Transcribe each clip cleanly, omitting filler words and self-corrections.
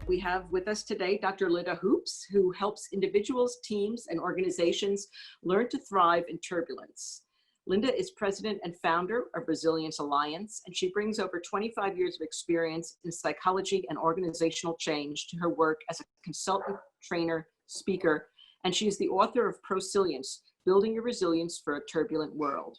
We have with us today Dr. Linda Hoops, who helps individuals, teams, and organizations learn to thrive in turbulence. Linda is president and founder of Resilience Alliance, and she brings over 25 years of experience in psychology and organizational change to her work as a consultant, trainer, speaker, and she is the author of Prosilience, Building Your Resilience for a Turbulent World.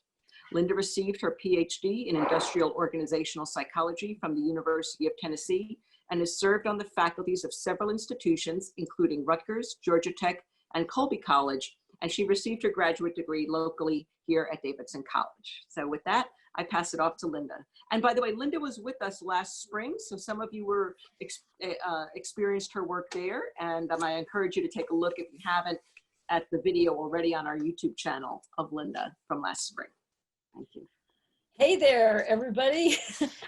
Linda received her PhD in industrial organizational psychology from the University of Tennessee and has served on the faculties of several institutions, including Rutgers, Georgia Tech, and Colby College, and she received her graduate degree locally here at Davidson College. So with that, I pass it off to Linda. And by the way, Linda was with us last spring, so some of you were experienced her work there, and I encourage you to take a look, if you haven't, at the video already on our YouTube channel of Linda from last spring. Thank you. Hey there, everybody.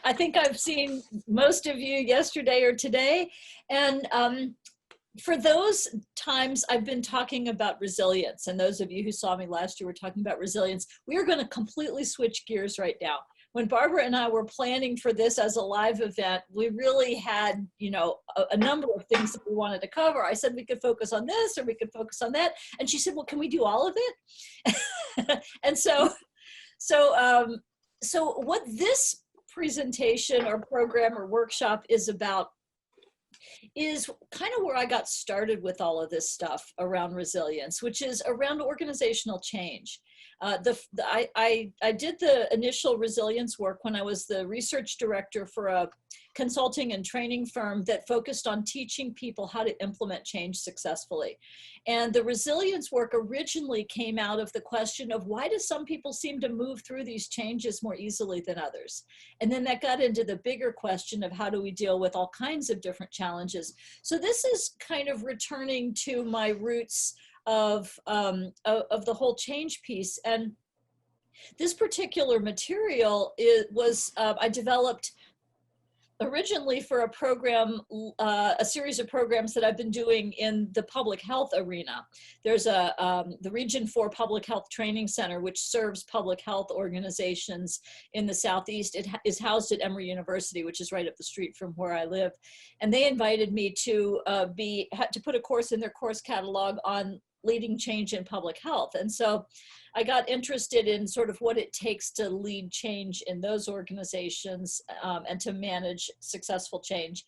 I think I've seen most of you yesterday or today. And for those times I've been talking about resilience, and those of you who saw me last year were talking about resilience, we are going to completely switch gears right now. When Barbara and I were planning for this as a live event, we really had, a number of things that we wanted to cover. I said we could focus on this or we could focus on that. And she said, well, can we do all of it? And so what this presentation or program or workshop is about is kind of where I got started with all of this stuff around resilience, which is around organizational change. I did the initial resilience work when I was the research director for a consulting and training firm that focused on teaching people how to implement change successfully. And the resilience work originally came out of the question of why do some people seem to move through these changes more easily than others? And then that got into the bigger question of how do we deal with all kinds of different challenges. So this is kind of returning to my roots of the whole change piece. And this particular material I developed originally for a program, a series of programs that I've been doing in the public health arena. There's the Region 4 Public Health Training Center, which serves public health organizations in the Southeast. It is housed at Emory University, which is right up the street from where I live. And they invited me to put a course in their course catalog on leading change in public health. And so I got interested in sort of what it takes to lead change in those organizations and to manage successful change.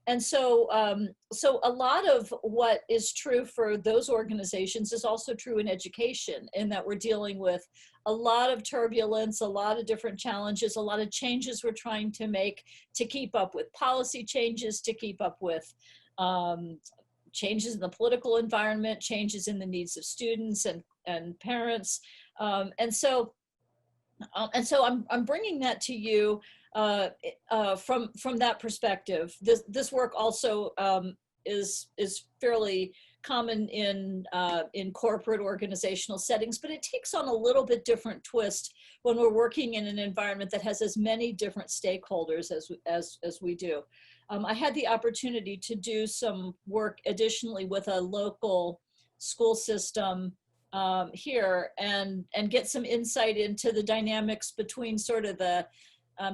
And so a lot of what is true for those organizations is also true in education, in that we're dealing with a lot of turbulence, a lot of different challenges, a lot of changes we're trying to make to keep up with policy changes, to keep up with changes in the political environment, changes in the needs of students and parents. And so I'm bringing that to you from that perspective. This work also is fairly common in corporate organizational settings, but it takes on a little bit different twist when we're working in an environment that has as many different stakeholders as we do. I had the opportunity to do some work additionally with a local school system here and get some insight into the dynamics between sort of the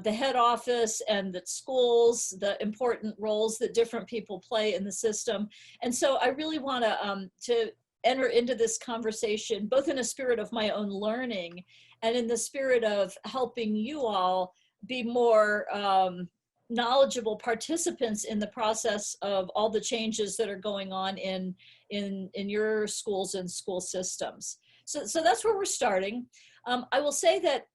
head office and the schools, the important roles that different people play in the system. And so I really want to enter into this conversation, both in a spirit of my own learning and in the spirit of helping you all be more knowledgeable participants in the process of all the changes that are going on in your schools and school systems. So that's where we're starting. I will say that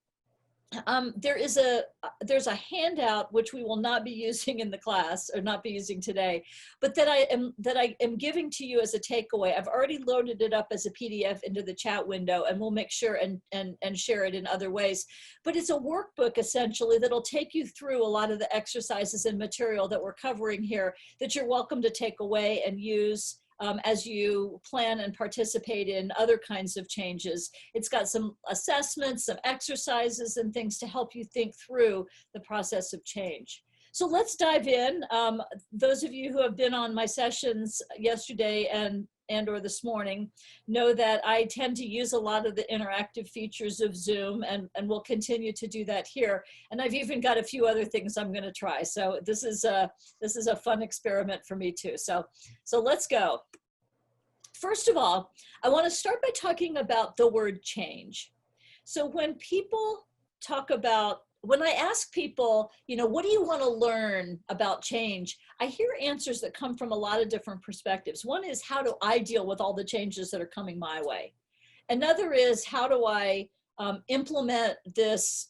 there's a handout which we will not be using in the class, or not be using today, but that I am giving to you as a takeaway. I've already loaded it up as a PDF into the chat window, and we'll make sure and share it in other ways. But it's a workbook essentially that'll take you through a lot of the exercises and material that we're covering here that you're welcome to take away and use as you plan and participate in other kinds of changes. It's got some assessments, some exercises and things to help you think through the process of change. So let's dive in. Those of you who have been on my sessions yesterday and and or this morning know that I tend to use a lot of the interactive features of Zoom, and will continue to do that here. And I've even got a few other things I'm going to try. So this is a fun experiment for me too. So let's go. First of all, I want to start by talking about the word change. So when people talk about, when I ask people, you know, what do you want to learn about change? I hear answers that come from a lot of different perspectives. One is, how do I deal with all the changes that are coming my way? Another is, how do I implement this,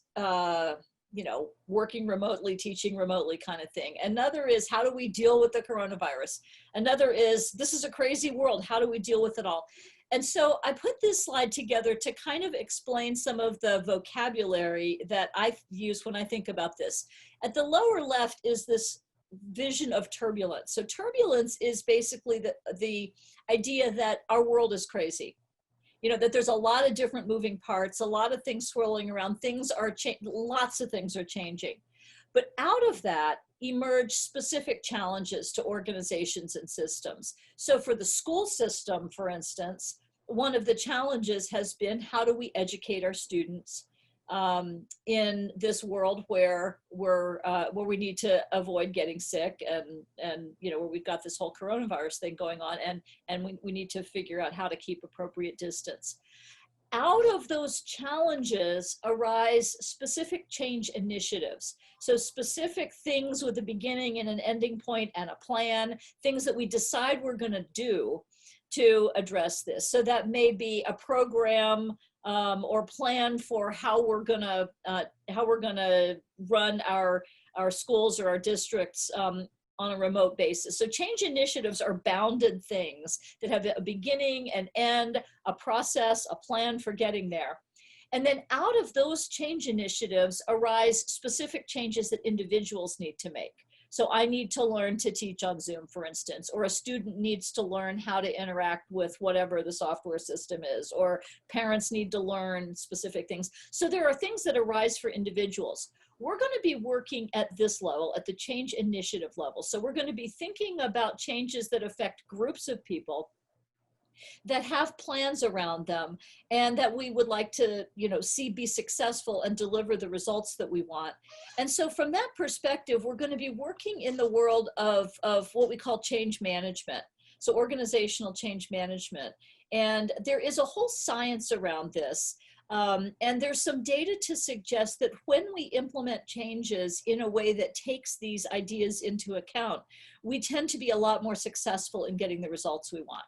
you know, working remotely, teaching remotely kind of thing. Another is, how do we deal with the coronavirus? Another is, this is a crazy world. How do we deal with it all? And so I put this slide together to kind of explain some of the vocabulary that I use when I think about this. At the lower left is this vision of turbulence. So turbulence is basically the idea that our world is crazy. You know, that there's a lot of different moving parts, a lot of things swirling around, lots of things are changing. But out of that emerge specific challenges to organizations and systems. So for the school system, for instance, one of the challenges has been, how do we educate our students in this world where we need to avoid getting sick, and you know, where we've got this whole coronavirus thing going on, and we need to figure out how to keep appropriate distance. Out of those challenges arise specific change initiatives. So specific things with a beginning and an ending point and a plan, things that we decide we're going to do to address this. So that may be a program or plan for how we're gonna run our schools or our districts on a remote basis. So change initiatives are bounded things that have a beginning, an end, a process, a plan for getting there. And then out of those change initiatives arise specific changes that individuals need to make. So I need to learn to teach on Zoom, for instance, or a student needs to learn how to interact with whatever the software system is, or parents need to learn specific things. So there are things that arise for individuals. We're going to be working at this level, at the change initiative level. So we're going to be thinking about changes that affect groups of people that have plans around them, and that we would like to, you know, see be successful and deliver the results that we want. And so from that perspective, we're going to be working in the world of what we call change management. So organizational change management. And there is a whole science around this. And there's some data to suggest that when we implement changes in a way that takes these ideas into account, we tend to be a lot more successful in getting the results we want.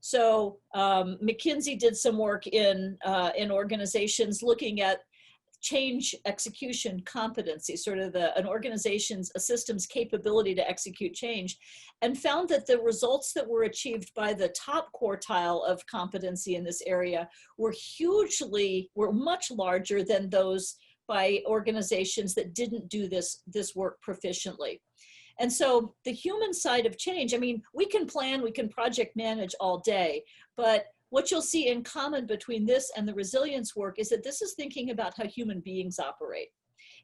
So McKinsey did some work in organizations looking at change execution competency, sort of an organization's, a system's capability to execute change, and found that the results that were achieved by the top quartile of competency in this area were much larger than those by organizations that didn't do this work proficiently. And so the human side of change, I mean, we can plan, we can project manage all day, but what you'll see in common between this and the resilience work is that this is thinking about how human beings operate.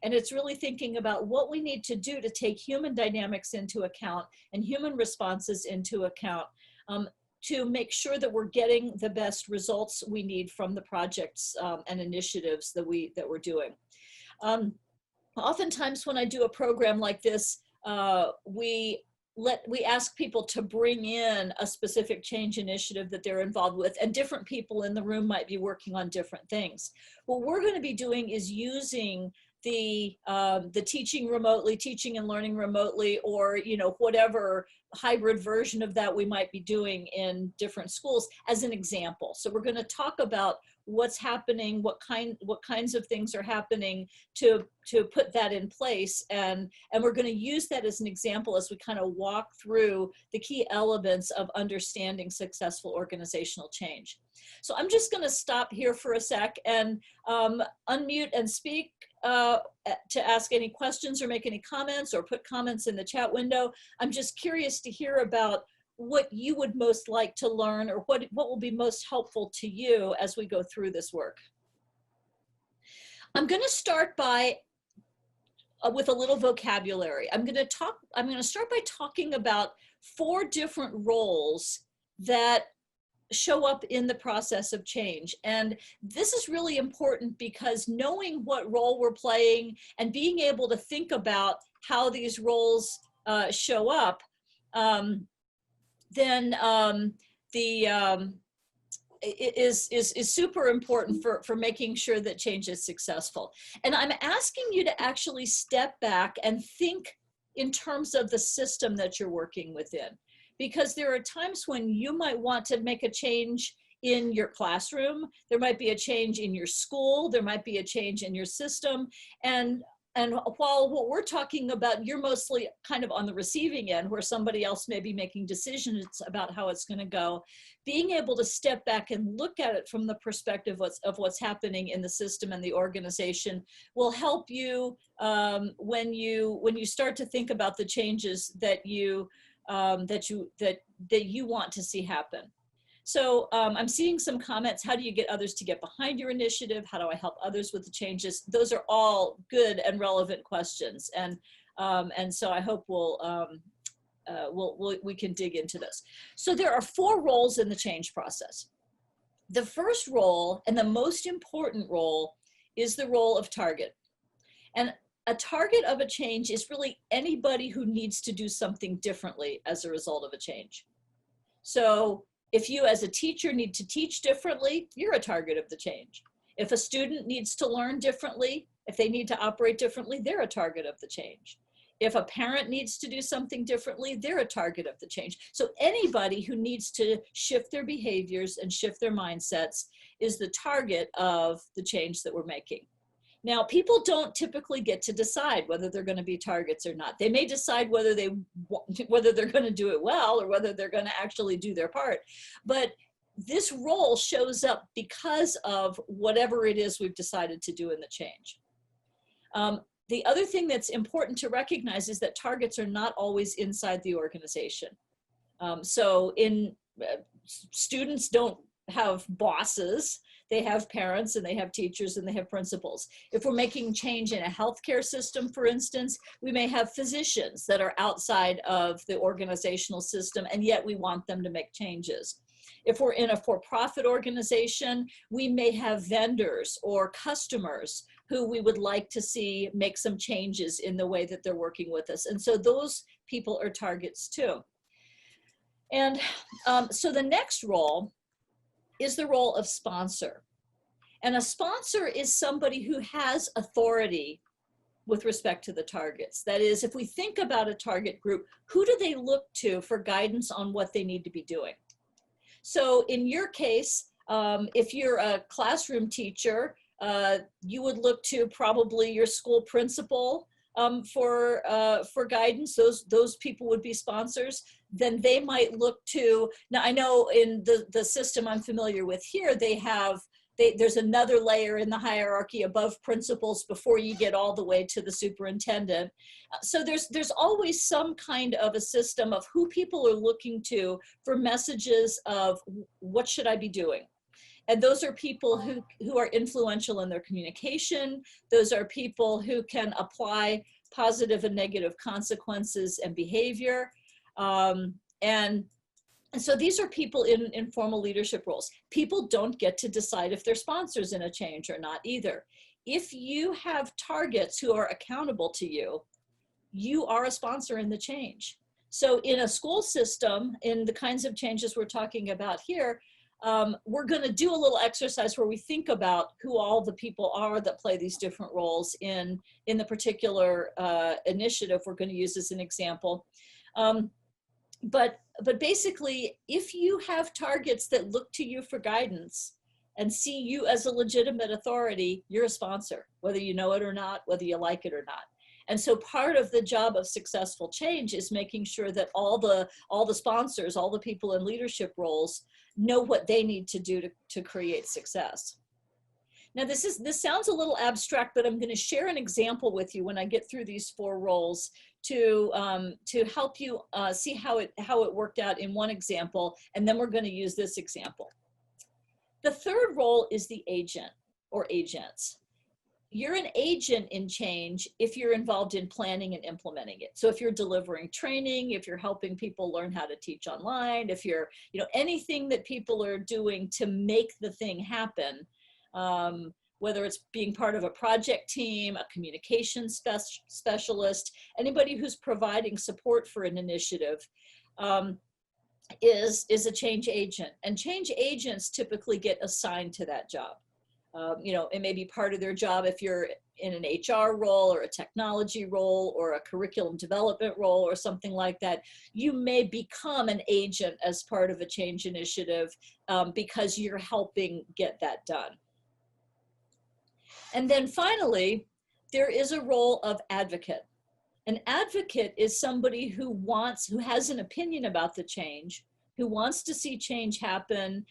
And it's really thinking about what we need to do to take human dynamics into account and human responses into account to make sure that we're getting the best results we need from the projects and initiatives that we're doing. Oftentimes when I do a program like this, we ask people to bring in a specific change initiative that they're involved with, and different people in the room might be working on different things. What we're going to be doing is using the teaching remotely, teaching and learning remotely, or, you know, whatever hybrid version of that we might be doing in different schools as an example. So we're going to talk about what's happening, what kinds of things are happening to put that in place, and we're going to use that as an example as we kind of walk through the key elements of understanding successful organizational change. So I'm just going to stop here for a sec and unmute and speak to ask any questions or make any comments or put comments in the chat window. I'm just curious to hear about what you would most like to learn, or what will be most helpful to you as we go through this work. I'm going to start by with a little vocabulary. I'm going to start by talking about 4 different roles that show up in the process of change. And this is really important because knowing what role we're playing and being able to think about how these roles show up, then is super important for making sure that change is successful. And I'm asking you to actually step back and think in terms of the system that you're working within. Because there are times when you might want to make a change in your classroom, there might be a change in your school, there might be a change in your system. And while what we're talking about, you're mostly kind of on the receiving end where somebody else may be making decisions about how it's going to go, being able to step back and look at it from the perspective of what's happening in the system and the organization will help you when you start to think about the changes that you want to see happen. So I'm seeing some comments. How do you get others to get behind your initiative? How do I help others with the changes? Those are all good and relevant questions. And so I hope we can dig into this. So there are 4 roles in the change process. The first role and the most important role is the role of target. And a target of a change is really anybody who needs to do something differently as a result of a change. So if you as a teacher need to teach differently, you're a target of the change. If a student needs to learn differently, if they need to operate differently, they're a target of the change. If a parent needs to do something differently, they're a target of the change. So anybody who needs to shift their behaviors and shift their mindsets is the target of the change that we're making. Now, people don't typically get to decide whether they're going to be targets or not. They may decide whether they're going to do it well or whether they're going to actually do their part. But this role shows up because of whatever it is we've decided to do in the change. The other thing that's important to recognize is that targets are not always inside the organization. Students don't have bosses. They have parents and they have teachers and they have principals. If we're making change in a healthcare system, for instance, we may have physicians that are outside of the organizational system, and yet we want them to make changes. If we're in a for-profit organization, we may have vendors or customers who we would like to see make some changes in the way that they're working with us. And so those people are targets too. And so the next role is the role of sponsor. And a sponsor is somebody who has authority with respect to the targets. That is, if we think about a target group, who do they look to for guidance on what they need to be doing? So in your case, if you're a classroom teacher, you would look to probably your school principal for guidance. Those people would be sponsors. Then they might look to, now I know in the system I'm familiar with here, there's another layer in the hierarchy above principals before you get all the way to the superintendent. So there's always some kind of a system of who people are looking to for messages of what should I be doing? And those are people who are influential in their communication. Those are people who can apply positive and negative consequences and behavior. And so these are people in informal leadership roles. People don't get to decide if they're sponsors in a change or not either. If you have targets who are accountable to you, you are a sponsor in the change. So in a school system, in the kinds of changes we're talking about here, we're going to do a little exercise where we think about who all the people are that play these different roles in the particular initiative we're going to use as an example. But basically, if you have targets that look to you for guidance and see you as a legitimate authority, you're a sponsor, whether you know it or not, whether you like it or not. And so part of the job of successful change is making sure that all the sponsors, all the people in leadership roles know what they need to do to create success. Now this sounds a little abstract, but I'm going to share an example with you when I get through these 4 roles to help you see how it worked out in one example, and then we're going to use this example. The third role is the agent or agents. you're an agent in change if you're involved in planning and implementing it. So if you're delivering training, if you're helping people learn how to teach online, if you're, anything that people are doing to make the thing happen, whether it's being part of a project team, a communications specialist, anybody who's providing support for an initiative, is a change agent. And change agents typically get assigned to that job. It may be part of their job if you're in an HR role or a technology role or a curriculum development role or something like that. You may become an agent as part of a change initiative because you're helping get that done. And then finally, there is a role of advocate. An advocate is somebody who has an opinion about the change, who wants to see change happen,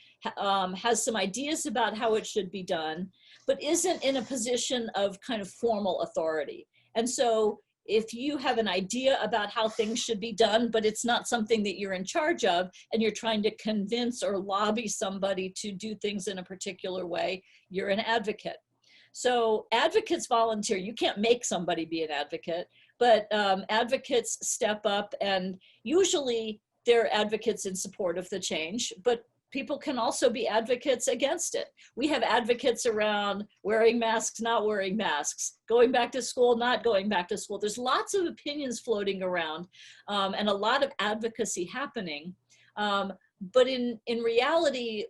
has some ideas about how it should be done, but isn't in a position of kind of formal authority. And so if you have an idea about how things should be done, but it's not something that you're in charge of, and you're trying to convince or lobby somebody to do things in a particular way, you're an advocate. So advocates volunteer. You can't make somebody be an advocate, but advocates step up, and usually they're advocates in support of the change, but people can also be advocates against it. We have advocates around wearing masks, not wearing masks, going back to school, not going back to school. There's lots of opinions floating around and a lot of advocacy happening. But in reality,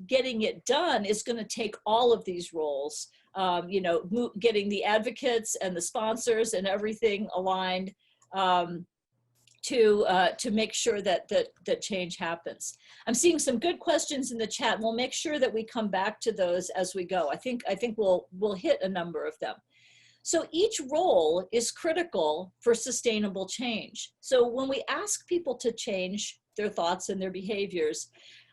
getting it done is going to take all of these roles, getting the advocates and the sponsors and everything aligned to make sure that change happens. I'm seeing some good questions in the chat, and we'll make sure that we come back to those as we go. I think we'll hit a number of them. So each role is critical for sustainable change. So when we ask people to change their thoughts and their behaviors,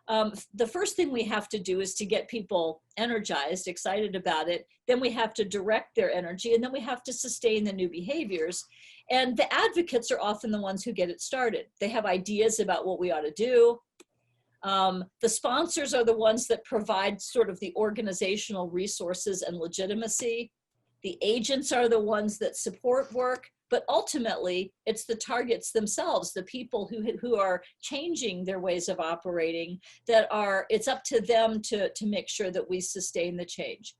the first thing we have to do is to get people energized, excited about it. Then we have to direct their energy, and then we have to sustain the new behaviors. And the advocates are often the ones who get it started. They have ideas about what we ought to do. The sponsors are the ones that provide sort of the organizational resources and legitimacy. The agents are the ones that support work. But ultimately, it's the targets themselves, the people who are changing their ways of operating, it's up to them to make sure that we sustain the change.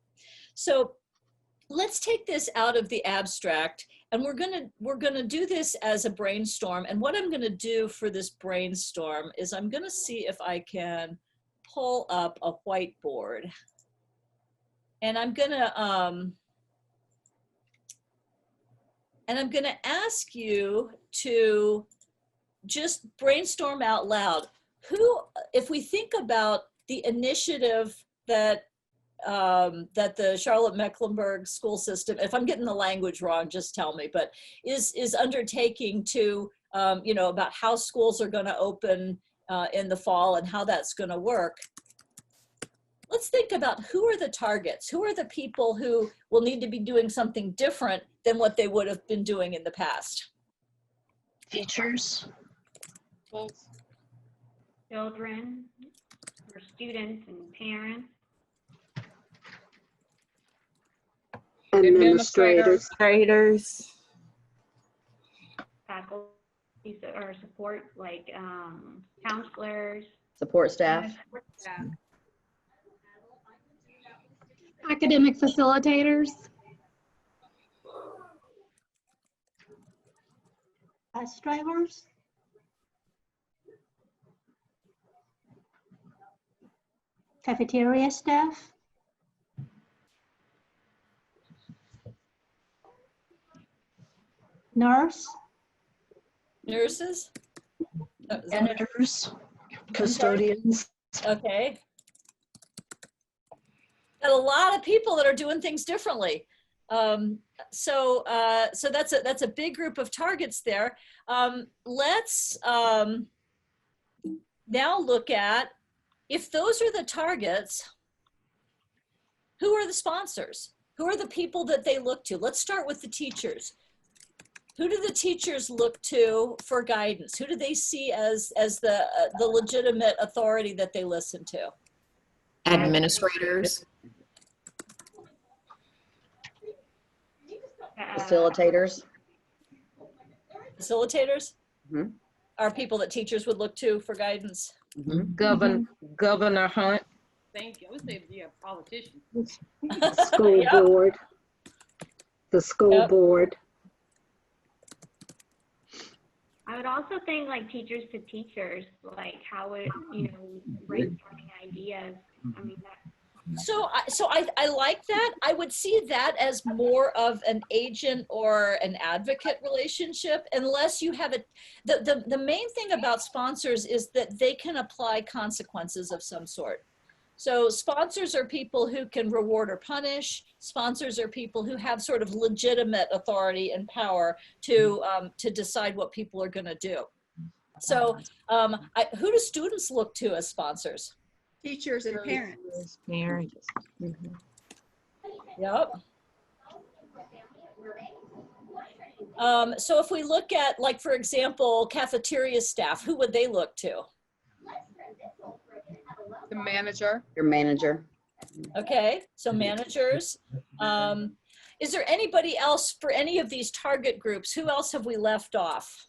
So let's take this out of the abstract, and we're gonna do this as a brainstorm. And what I'm gonna do for this brainstorm is I'm gonna see if I can pull up a whiteboard, and I'm gonna ask you to just brainstorm out loud. If we think about the initiative that the Charlotte-Mecklenburg school system, if I'm getting the language wrong, just tell me, but is undertaking to, about how schools are gonna open in the fall and how that's gonna work. Let's think about who are the targets, who are the people who will need to be doing something different than what they would have been doing in the past. Teachers. Children, or students and parents. Administrators. Faculty or support, like counselors. Support staff. Academic facilitators. Bus drivers. Cafeteria staff. Nurses. Janitors. Custodians. Okay. Got a lot of people that are doing things differently. So that's a big group of targets there. Let's now look at, if those are the targets, who are the sponsors? Who are the people that they look to? Let's start with the teachers. Who do the teachers look to for guidance? Who do they see as the legitimate authority that they listen to? Administrators. Facilitators. Facilitators Mhm. are people that teachers would look to for guidance. Governor Hunt. Thank you. I would say, yeah, politician. School Yep. board. The school Yep. board. I would also think like teachers to teachers, like how it, brainstorming ideas. I mean, that, So I like that. I would see that as more of an agent or an advocate relationship, unless you have it. The main thing about sponsors is that they can apply consequences of some sort. So sponsors are people who can reward or punish. Sponsors are people who have sort of legitimate authority and power to decide what people are going to do. So who do students look to as sponsors? Teachers and parents. Parents. Yep. So if we look at, like, for example, cafeteria staff, who would they look to? The manager. Your manager. Okay, so managers. Is there anybody else for any of these target groups? Who else have we left off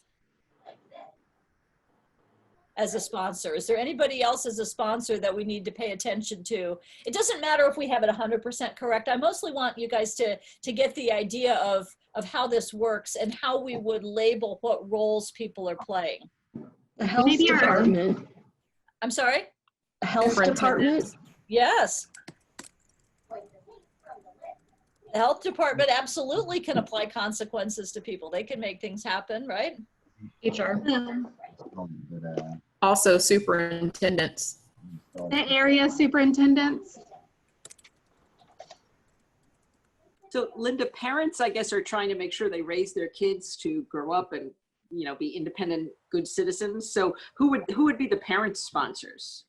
as a sponsor? Is there anybody else as a sponsor that we need to pay attention to? It doesn't matter if we have it 100% correct. I mostly want you guys to get the idea of how this works and how we would label what roles people are playing. The health Maybe our- department. I'm sorry? The health department. Yes. The health department absolutely can apply consequences to people. They can make things happen, right? HR. Also superintendents. The area superintendents. So Linda, parents, I guess, are trying to make sure they raise their kids to grow up and, be independent, good citizens. So who would be the parents' sponsors?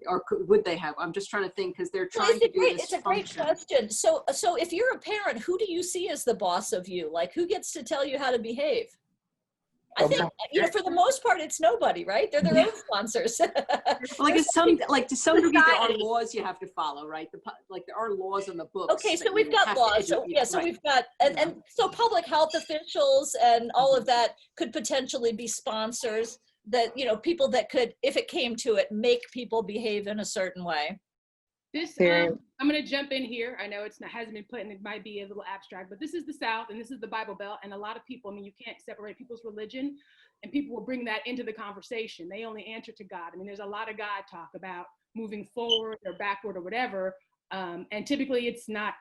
Or would they have? I'm just trying to think, because they're trying to do this It's a great function. question. So if you're a parent, who do you see as the boss of you? Like, who gets to tell you how to behave? I think, for the most part, it's nobody, right? They're their own sponsors. Like to some degree, there are Society. laws you have to follow, right? There are laws in the books. Okay, so that we've you got have to laws. So educate, yeah, so right. we've got, and so public health officials and all of that could potentially be sponsors that, people that could, if it came to it, make people behave in a certain way. This, Very- I'm going to jump in here. I know hasn't been put and it might be a little abstract, but this is the South and this is the Bible Belt. And a lot of people, you can't separate people's religion, and people will bring that into the conversation. They only answer to God. There's a lot of God talk about moving forward or backward or whatever. And typically it's not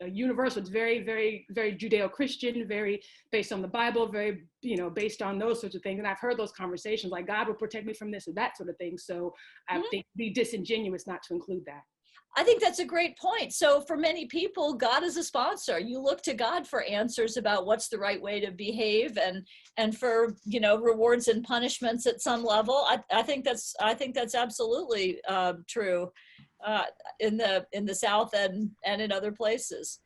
universal. It's very, very, very Judeo-Christian, very based on the Bible, very, based on those sorts of things. And I've heard those conversations like God will protect me from this or that sort of thing. So I think it'd be disingenuous not to include that. I think that's a great point. So for many people, God is a sponsor. You look to God for answers about what's the right way to behave and for, rewards and punishments at some level. I think that's absolutely true in the South and in other places.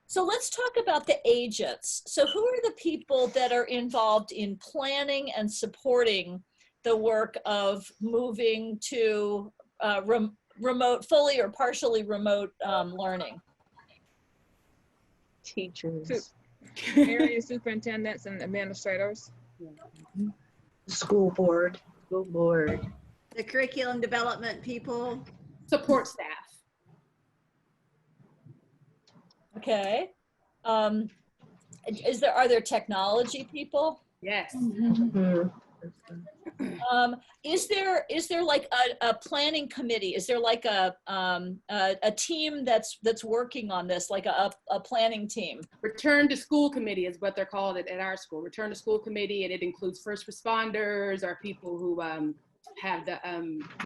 So let's talk about the agents. So who are the people that are involved in planning and supporting the work of moving to remote, fully or partially remote learning? Teachers. Area superintendents and administrators. School board. School board. The curriculum development people. Support staff. Okay. Are there technology people? Yes. Mhm. Is there like a planning committee? Is there like a team that's working on this, like a planning team? Return to school committee is what they're called at our school. Return to school committee, and it includes first responders or people who have the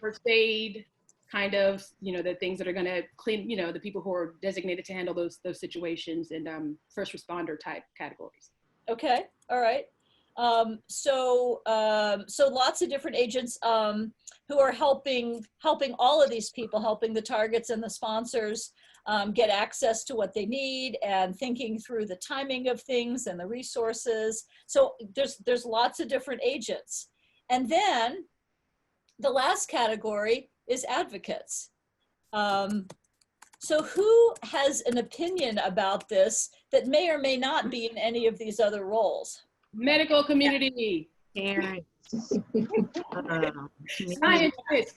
first aid kind of, the things that are going to clean, the people who are designated to handle those situations and first responder type categories. Okay, all right. So lots of different agents who are helping all of these people, helping the targets and the sponsors get access to what they need and thinking through the timing of things and the resources. So there's lots of different agents. And then the last category is advocates. So who has an opinion about this that may or may not be in any of these other roles? Medical community. Parents. Scientists.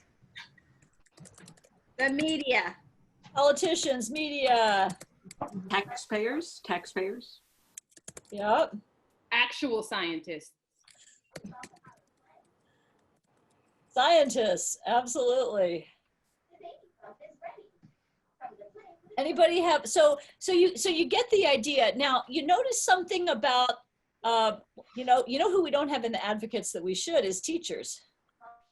The media. Politicians, media. Taxpayers, taxpayers. Yep. Actual scientists. Scientists, absolutely. Anybody have, so you get the idea. Now, you notice something about, you know who we don't have in the advocates that we should is teachers.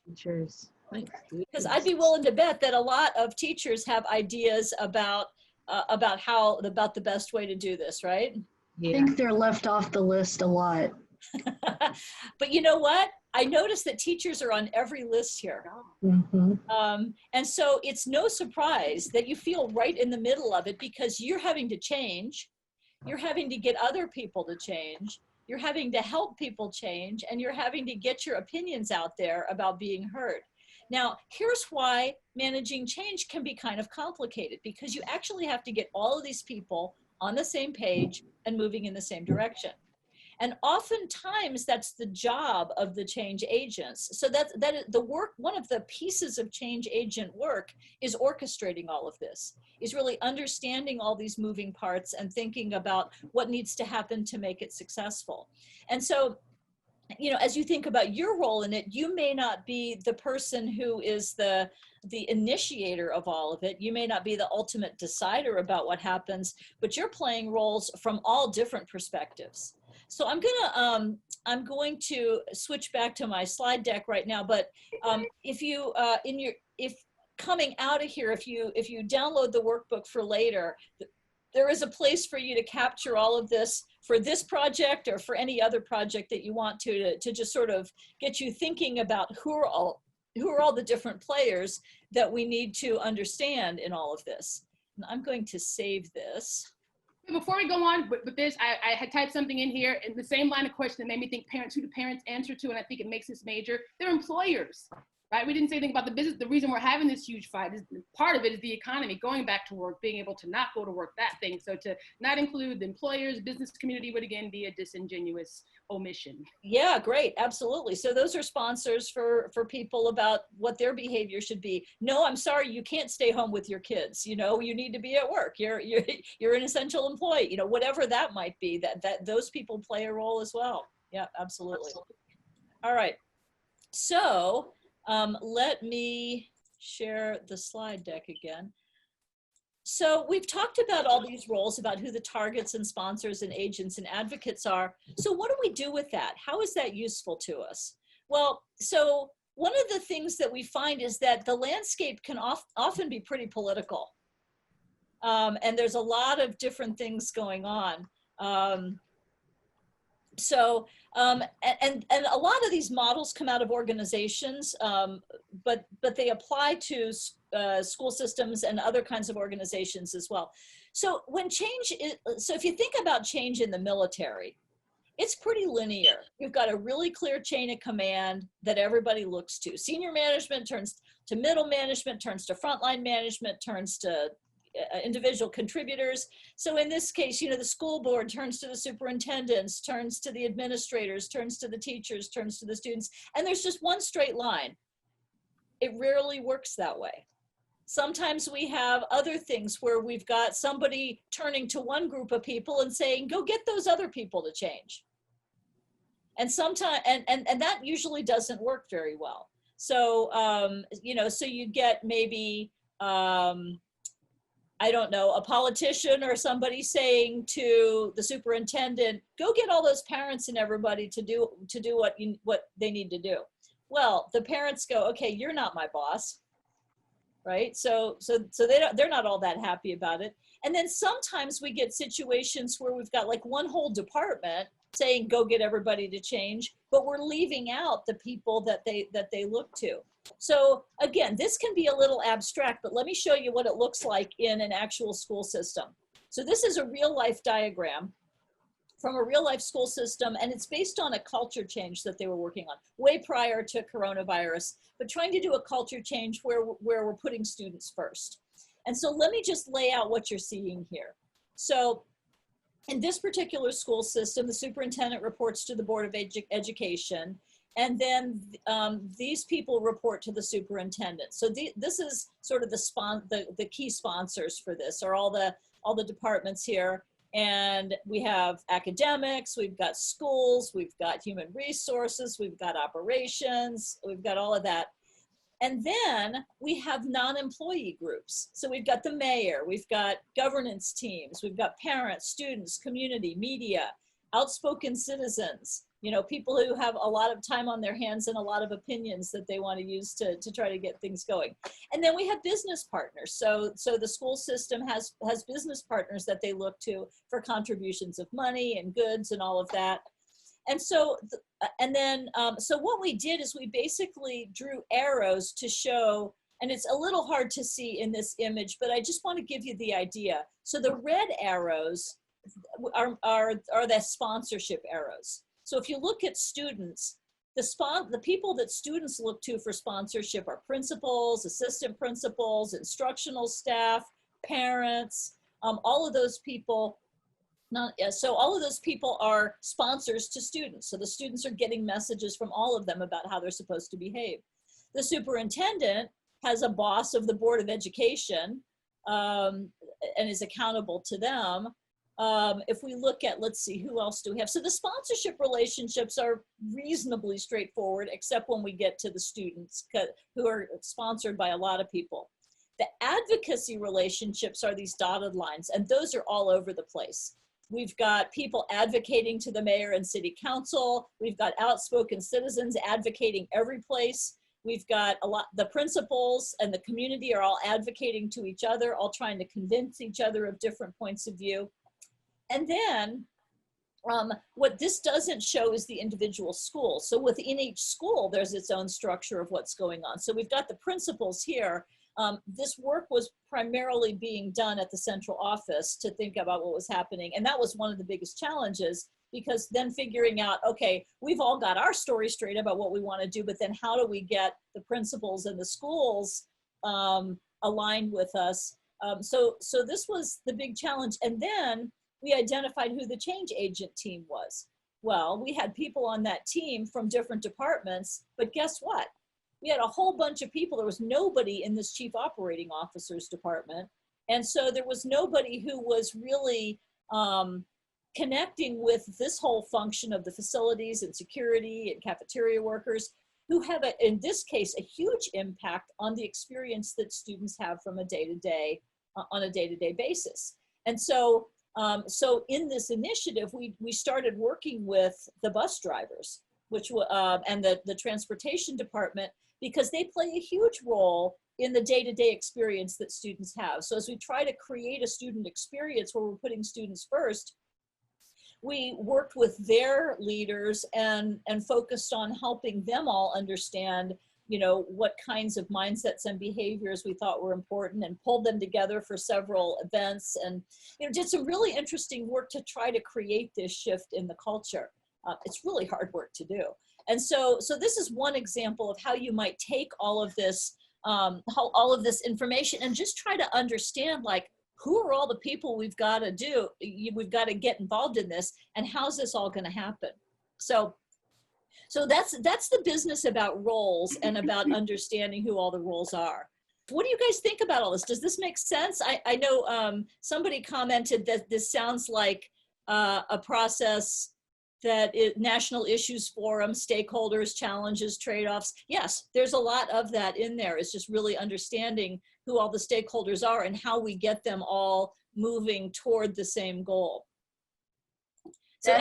Teachers. Because I'd be willing to bet that a lot of teachers have ideas about the best way to do this, right? I Yeah. think they're left off the list a lot. But you know what? I noticed that teachers are on every list here. Mhm. And so it's no surprise that you feel right in the middle of it because you're having to change, you're having to get other people to change, you're having to help people change, and you're having to get your opinions out there about being heard. Now, here's why managing change can be kind of complicated because you actually have to get all of these people on the same page and moving in the same direction. And oftentimes that's the job of the change agents. So that the work, one of the pieces of change agent work is orchestrating all of this, is really understanding all these moving parts and thinking about what needs to happen to make it successful. And so, you know, as you think about your role in it, you may not be the person who is the initiator of all of it. You may not be the ultimate decider about what happens, but you're playing roles from all different perspectives. So I'm going to switch back to my slide deck right now. But if you if coming out of here, if you download the workbook for later, there is a place for you to capture all of this for this project or for any other project that you want to just sort of get you thinking about who are all the different players that we need to understand in all of this. And I'm going to save this. Before we go on with this, I had typed something in here in the same line of question that made me think parents, who do parents answer to? And I think it makes this major. They're employers, right? We didn't say anything about the business. The reason we're having this huge fight is part of it is the economy, going back to work, being able to not go to work, that thing. So to not include the employers, business community would again be a disingenuous omission. Yeah, great. Absolutely. So those are sponsors for people about what their behavior should be. No, I'm sorry, you can't stay home with your kids. You know, you need to be at work. You're an essential employee, you know, whatever that might be, that those people play a role as well. Yeah, absolutely. All right. So let me share the slide deck again. So we've talked about all these roles, about who the targets and sponsors and agents and advocates are. So what do we do with that? How is that useful to us? Well, so one of the things that we find is that the landscape can often be pretty political. And there's a lot of different things going on. And a lot of these models come out of organizations, but they apply to school systems and other kinds of organizations as well. So so if you think about change in the military, it's pretty linear. You've got a really clear chain of command that everybody looks to. Senior management turns to middle management, turns to frontline management, turns to individual contributors. So in this case, you know, the school board turns to the superintendents, turns to the administrators, turns to the teachers, turns to the students, and there's just one straight line. It rarely works that way. Sometimes we have other things where we've got somebody turning to one group of people and saying, go get those other people to change. And sometimes, and that usually doesn't work very well. So, you know, so you get maybe, I don't know, a politician or somebody saying to the superintendent, go get all those parents and everybody to do what they need to do. Well, the parents go, okay, you're not my boss, right? So they're not all that happy about it. And then sometimes we get situations where we've got like one whole department saying, go get everybody to change, but we're leaving out the people that they look to. So again, this can be a little abstract, but let me show you what it looks like in an actual school system. So this is a real life diagram from a real life school system, and it's based on a culture change that they were working on way prior to coronavirus, but trying to do a culture change where we're putting students first. And so let me just lay out what you're seeing here. So in this particular school system, the superintendent reports to the Board of Education, and then these people report to the superintendent. So this is sort of the key sponsors for this, are all the departments here. And we have academics, we've got schools, we've got human resources, we've got operations, we've got all of that. And then we have non-employee groups. So we've got the mayor, we've got governance teams, we've got parents, students, community, media, outspoken citizens, you know, people who have a lot of time on their hands and a lot of opinions that they want to use to try to get things going. And then we have business partners. So the school system has business partners that they look to for contributions of money and goods and all of that. And so, so what we did is we basically drew arrows to show, and it's a little hard to see in this image, but I just want to give you the idea. So the red arrows are the sponsorship arrows. So if you look at students, the people that students look to for sponsorship are principals, assistant principals, instructional staff, parents, all of those people. So all of those people are sponsors to students. So the students are getting messages from all of them about how they're supposed to behave. The superintendent has a boss of the Board of Education and is accountable to them. If we look at, let's see, who else do we have? So the sponsorship relationships are reasonably straightforward, except when we get to the students who are sponsored by a lot of people. The advocacy relationships are these dotted lines, and those are all over the place. We've got people advocating to the mayor and city council. We've got outspoken citizens advocating every place. We've got the principals and the community are all advocating to each other, all trying to convince each other of different points of view. And then what this doesn't show is the individual school. So within each school, there's its own structure of what's going on. So we've got the principals here. This work was primarily being done at the central office to think about what was happening. And that was one of the biggest challenges, because then figuring out, okay, we've all got our story straight about what we want to do, but then how do we get the principals and the schools aligned with us? So this was the big challenge. And then we identified who the change agent team was. Well, we had people on that team from different departments, but guess what? We had a whole bunch of people. There was nobody in this chief operating officer's department. And so there was nobody who was really connecting with this whole function of the facilities and security and cafeteria workers, who have, in this case, a huge impact on the experience that students have from a day-to-day, on a day-to-day basis. And so, so in this initiative, we started working with the bus drivers, which and the transportation department, because they play a huge role in the day-to-day experience that students have. So as we try to create a student experience where we're putting students first, we worked with their leaders and focused on helping them all understand, you know, what kinds of mindsets and behaviors we thought were important, and pulled them together for several events, and, you know, did some really interesting work to try to create this shift in the culture. It's really hard work to do. And so this is one example of how you might take all of this, information and just try to understand, like, who are all the people we've got to get involved in this, and how's this all going to happen? So that's the business about roles and about understanding who all the roles are. What do you guys think about all this? Does this make sense? I know somebody commented that this sounds like a process that National Issues Forum, stakeholders, challenges, trade-offs. Yes, there's a lot of that in there. It's just really understanding who all the stakeholders are and how we get them all moving toward the same goal. So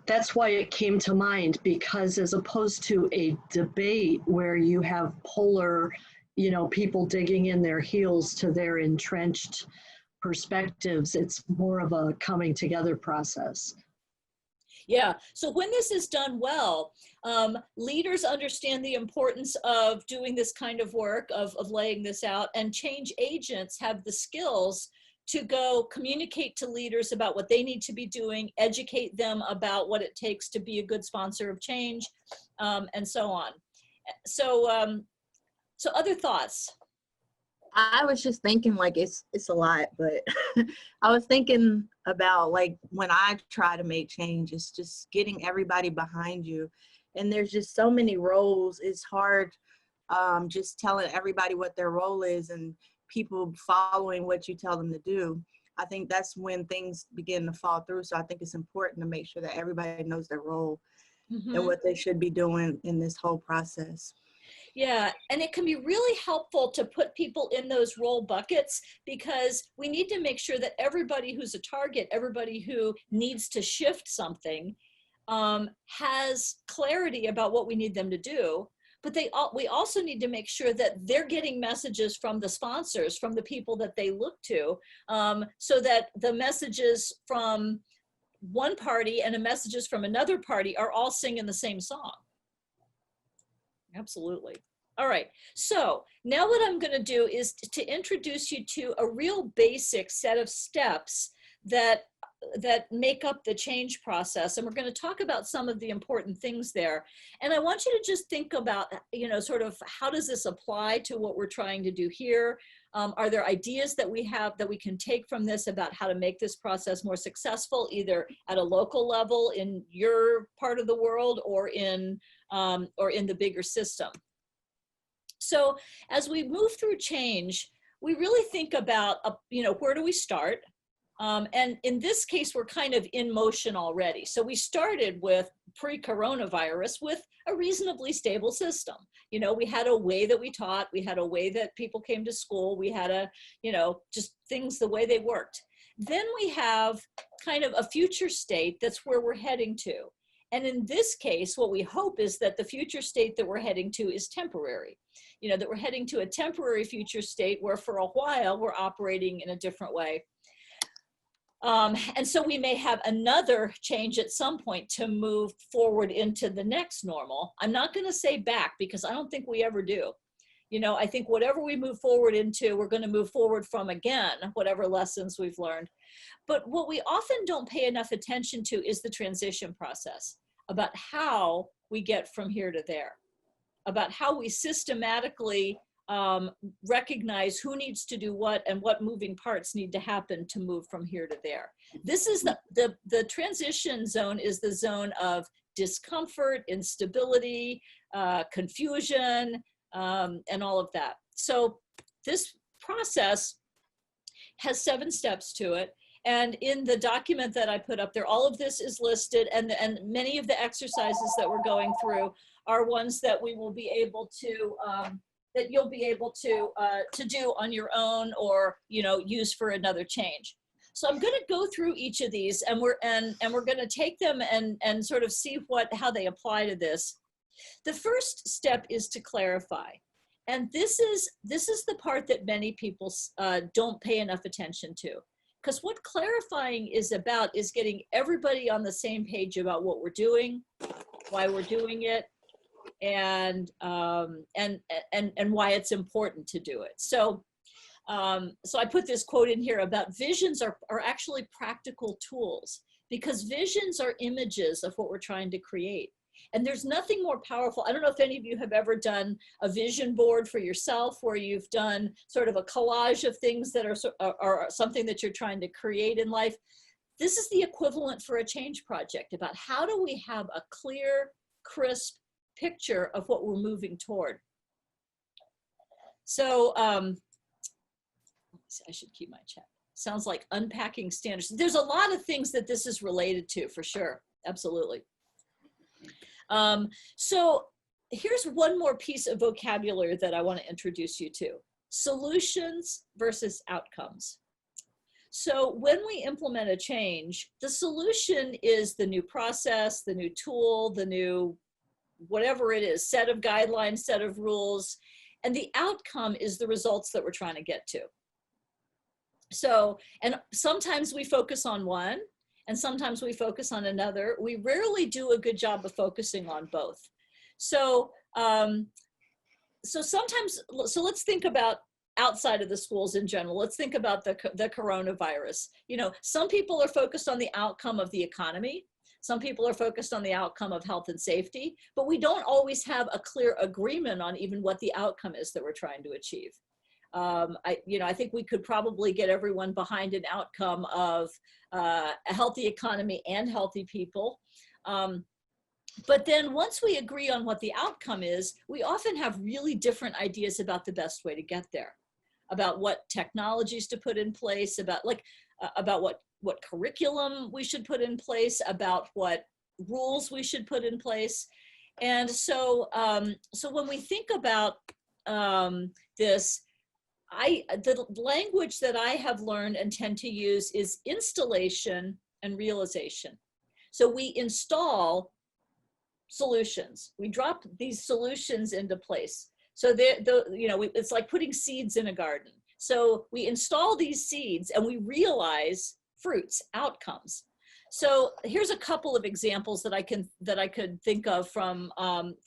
that's why it came to mind, because as opposed to a debate where you have polar, you know, people digging in their heels to their entrenched perspectives, it's more of a coming together process. Yeah, so when this is done well, leaders understand the importance of doing this kind of work, of laying this out, and change agents have the skills to go communicate to leaders about what they need to be doing, educate them about what it takes to be a good sponsor of change, and so on. So, so other thoughts? I was just thinking like it's a lot, but I was thinking about like when I try to make change, it's just getting everybody behind you. And there's just so many roles. It's hard just telling everybody what their role is and people following what you tell them to do. I think that's when things begin to fall through. So I think it's important to make sure that everybody knows their role and what they should be doing in this whole process. Yeah, and it can be really helpful to put people in those role buckets because we need to make sure that everybody who's a target, everybody who needs to shift something, has clarity about what we need them to do. But we also need to make sure that they're getting messages from the sponsors, from the people that they look to, so that the messages from one party and the messages from another party are all singing the same song. Absolutely. All right. So now what I'm going to do is to introduce you to a real basic set of steps that make up the change process. And we're going to talk about some of the important things there. And I want you to just think about, sort of how does this apply to what we're trying to do here? Are there ideas that we have that we can take from this about how to make this process more successful, either at a local level in your part of the world or in the bigger system? So as we move through change, we really think about, where do we start? And in this case, we're kind of in motion already. So we started with pre-coronavirus with a reasonably stable system. We had a way that we taught, we had a way that people came to school, we had just things the way they worked. Then we have kind of a future state that's where we're heading to. And in this case, what we hope is that the future state that we're heading to is temporary. That we're heading to a temporary future state where for a while we're operating in a different way. And so we may have another change at some point to move forward into the next normal. I'm not going to say back because I don't think we ever do. I think whatever we move forward into, we're going to move forward from again, whatever lessons we've learned. But what we often don't pay enough attention to is the transition process, about how we get from here to there, about how we systematically recognize who needs to do what and what moving parts need to happen to move from here to there. This is the transition zone is the zone of discomfort, instability, confusion, and all of that. So this process has 7 steps to it. And in the document that I put up there, all of this is listed, and many of the exercises that we're going through are ones that we will be able to that you'll be able to do on your own or use for another change. So I'm going to go through each of these, and we're going to take them and sort of see how they apply to this. The first step is to clarify, and this is the part that many people don't pay enough attention to, because what clarifying is about is getting everybody on the same page about what we're doing, why we're doing it, and why it's important to do it. So I put this quote in here about visions are actually practical tools, because visions are images of what we're trying to create. And there's nothing more powerful. I don't know if any of you have ever done a vision board for yourself where you've done sort of a collage of things that are something that you're trying to create in life. This is the equivalent for a change project, about how do we have a clear, crisp picture of what we're moving toward. So I should keep my chat. Sounds like unpacking standards. There's a lot of things that this is related to, for sure. Absolutely. So here's one more piece of vocabulary that I want to introduce you to: solutions versus outcomes. So when we implement a change, the solution is the new process, the new tool, the new whatever it is, set of guidelines, set of rules, and the outcome is the results that we're trying to get to. So, and sometimes we focus on one, and sometimes we focus on another. We rarely do a good job of focusing on both. So, so let's think about outside of the schools in general. Let's think about the coronavirus. Some people are focused on the outcome of the economy. Some people are focused on the outcome of health and safety, but we don't always have a clear agreement on even what the outcome is that we're trying to achieve. I think we could probably get everyone behind an outcome of a healthy economy and healthy people. But then once we agree on what the outcome is, we often have really different ideas about the best way to get there, about what technologies to put in place, about what curriculum we should put in place, about what rules we should put in place. And so, so when we think about this, the language that I have learned and tend to use is installation and realization. So we install solutions. We drop these solutions into place. So it's like putting seeds in a garden. So we install these seeds and we realize fruits, outcomes. So here's a couple of examples that I could think of from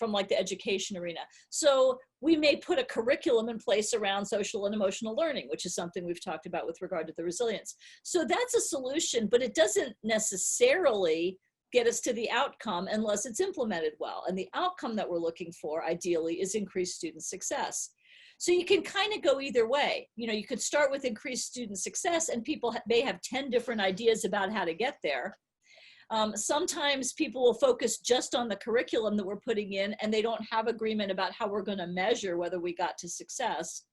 like the education arena. So we may put a curriculum in place around social and emotional learning, which is something we've talked about with regard to the resilience. So that's a solution, but it doesn't necessarily get us to the outcome unless it's implemented well. And the outcome that we're looking for, ideally, is increased student success. So you can kind of go either way. You could start with increased student success, and people may have 10 different ideas about how to get there. Sometimes people will focus just on the curriculum that we're putting in, and they don't have agreement about how we're going to measure whether we got to success.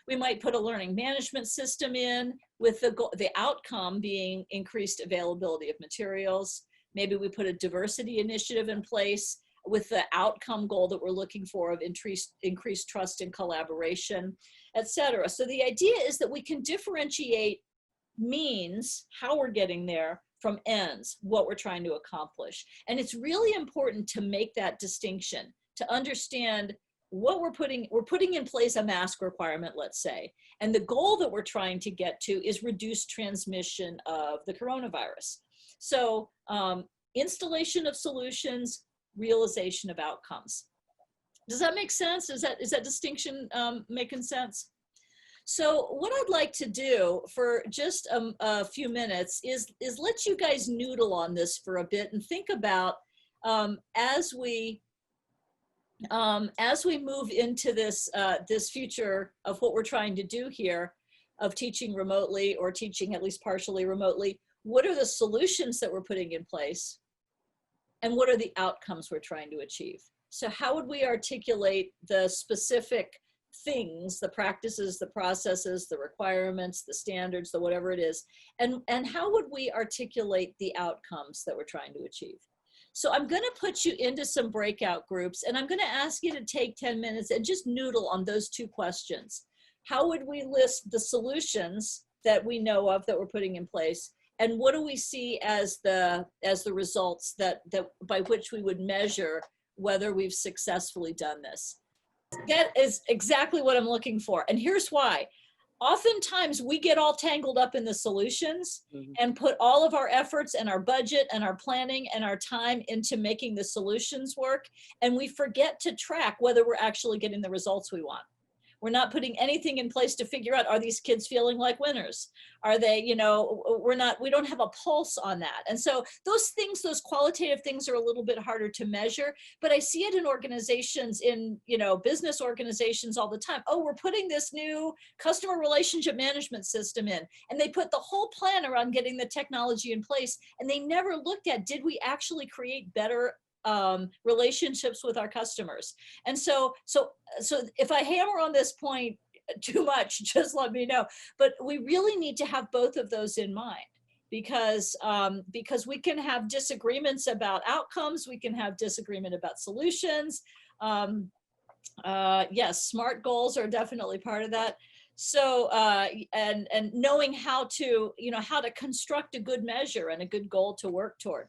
We might put a learning management system in with the outcome being increased availability of materials. Maybe we put a diversity initiative in place with the outcome goal that we're looking for of increased trust and collaboration, et cetera. So the idea is that we can differentiate means, how we're getting there, from ends, what we're trying to accomplish. And it's really important to make that distinction, to understand what we're putting in place a mask requirement, let's say, and the goal that we're trying to get to is reduced transmission of the coronavirus. So installation of solutions, realization of outcomes. Does that make sense? Is that distinction making sense? So what I'd like to do for just a few minutes is let you guys noodle on this for a bit and think about as we move into this future of what we're trying to do here, of teaching remotely or teaching at least partially remotely, what are the solutions that we're putting in place? And what are the outcomes we're trying to achieve? So how would we articulate the specific things, the practices, the processes, the requirements, the standards, the whatever it is, and how would we articulate the outcomes that we're trying to achieve? So I'm going to put you into some breakout groups, and I'm going to ask you to take 10 minutes and just noodle on those two questions. How would we list the solutions that we know of that we're putting in place? And what do we see as the results that by which we would measure whether we've successfully done this? That is exactly what I'm looking for. And here's why. Oftentimes we get all tangled up in the solutions and put all of our efforts and our budget and our planning and our time into making the solutions work. And we forget to track whether we're actually getting the results we want. We're not putting anything in place to figure out, are these kids feeling like winners? Are they, we don't have a pulse on that. And so those things, those qualitative things are a little bit harder to measure, but I see it in organizations, in, business organizations all the time. Oh, we're putting this new customer relationship management system in, and they put the whole plan around getting the technology in place. And they never looked at, did we actually create better relationships with our customers? And so if I hammer on this point too much, just let me know. But we really need to have both of those in mind, because we can have disagreements about outcomes, we can have disagreement about solutions. Yes, SMART goals are definitely part of that. So and knowing how to construct a good measure and a good goal to work toward.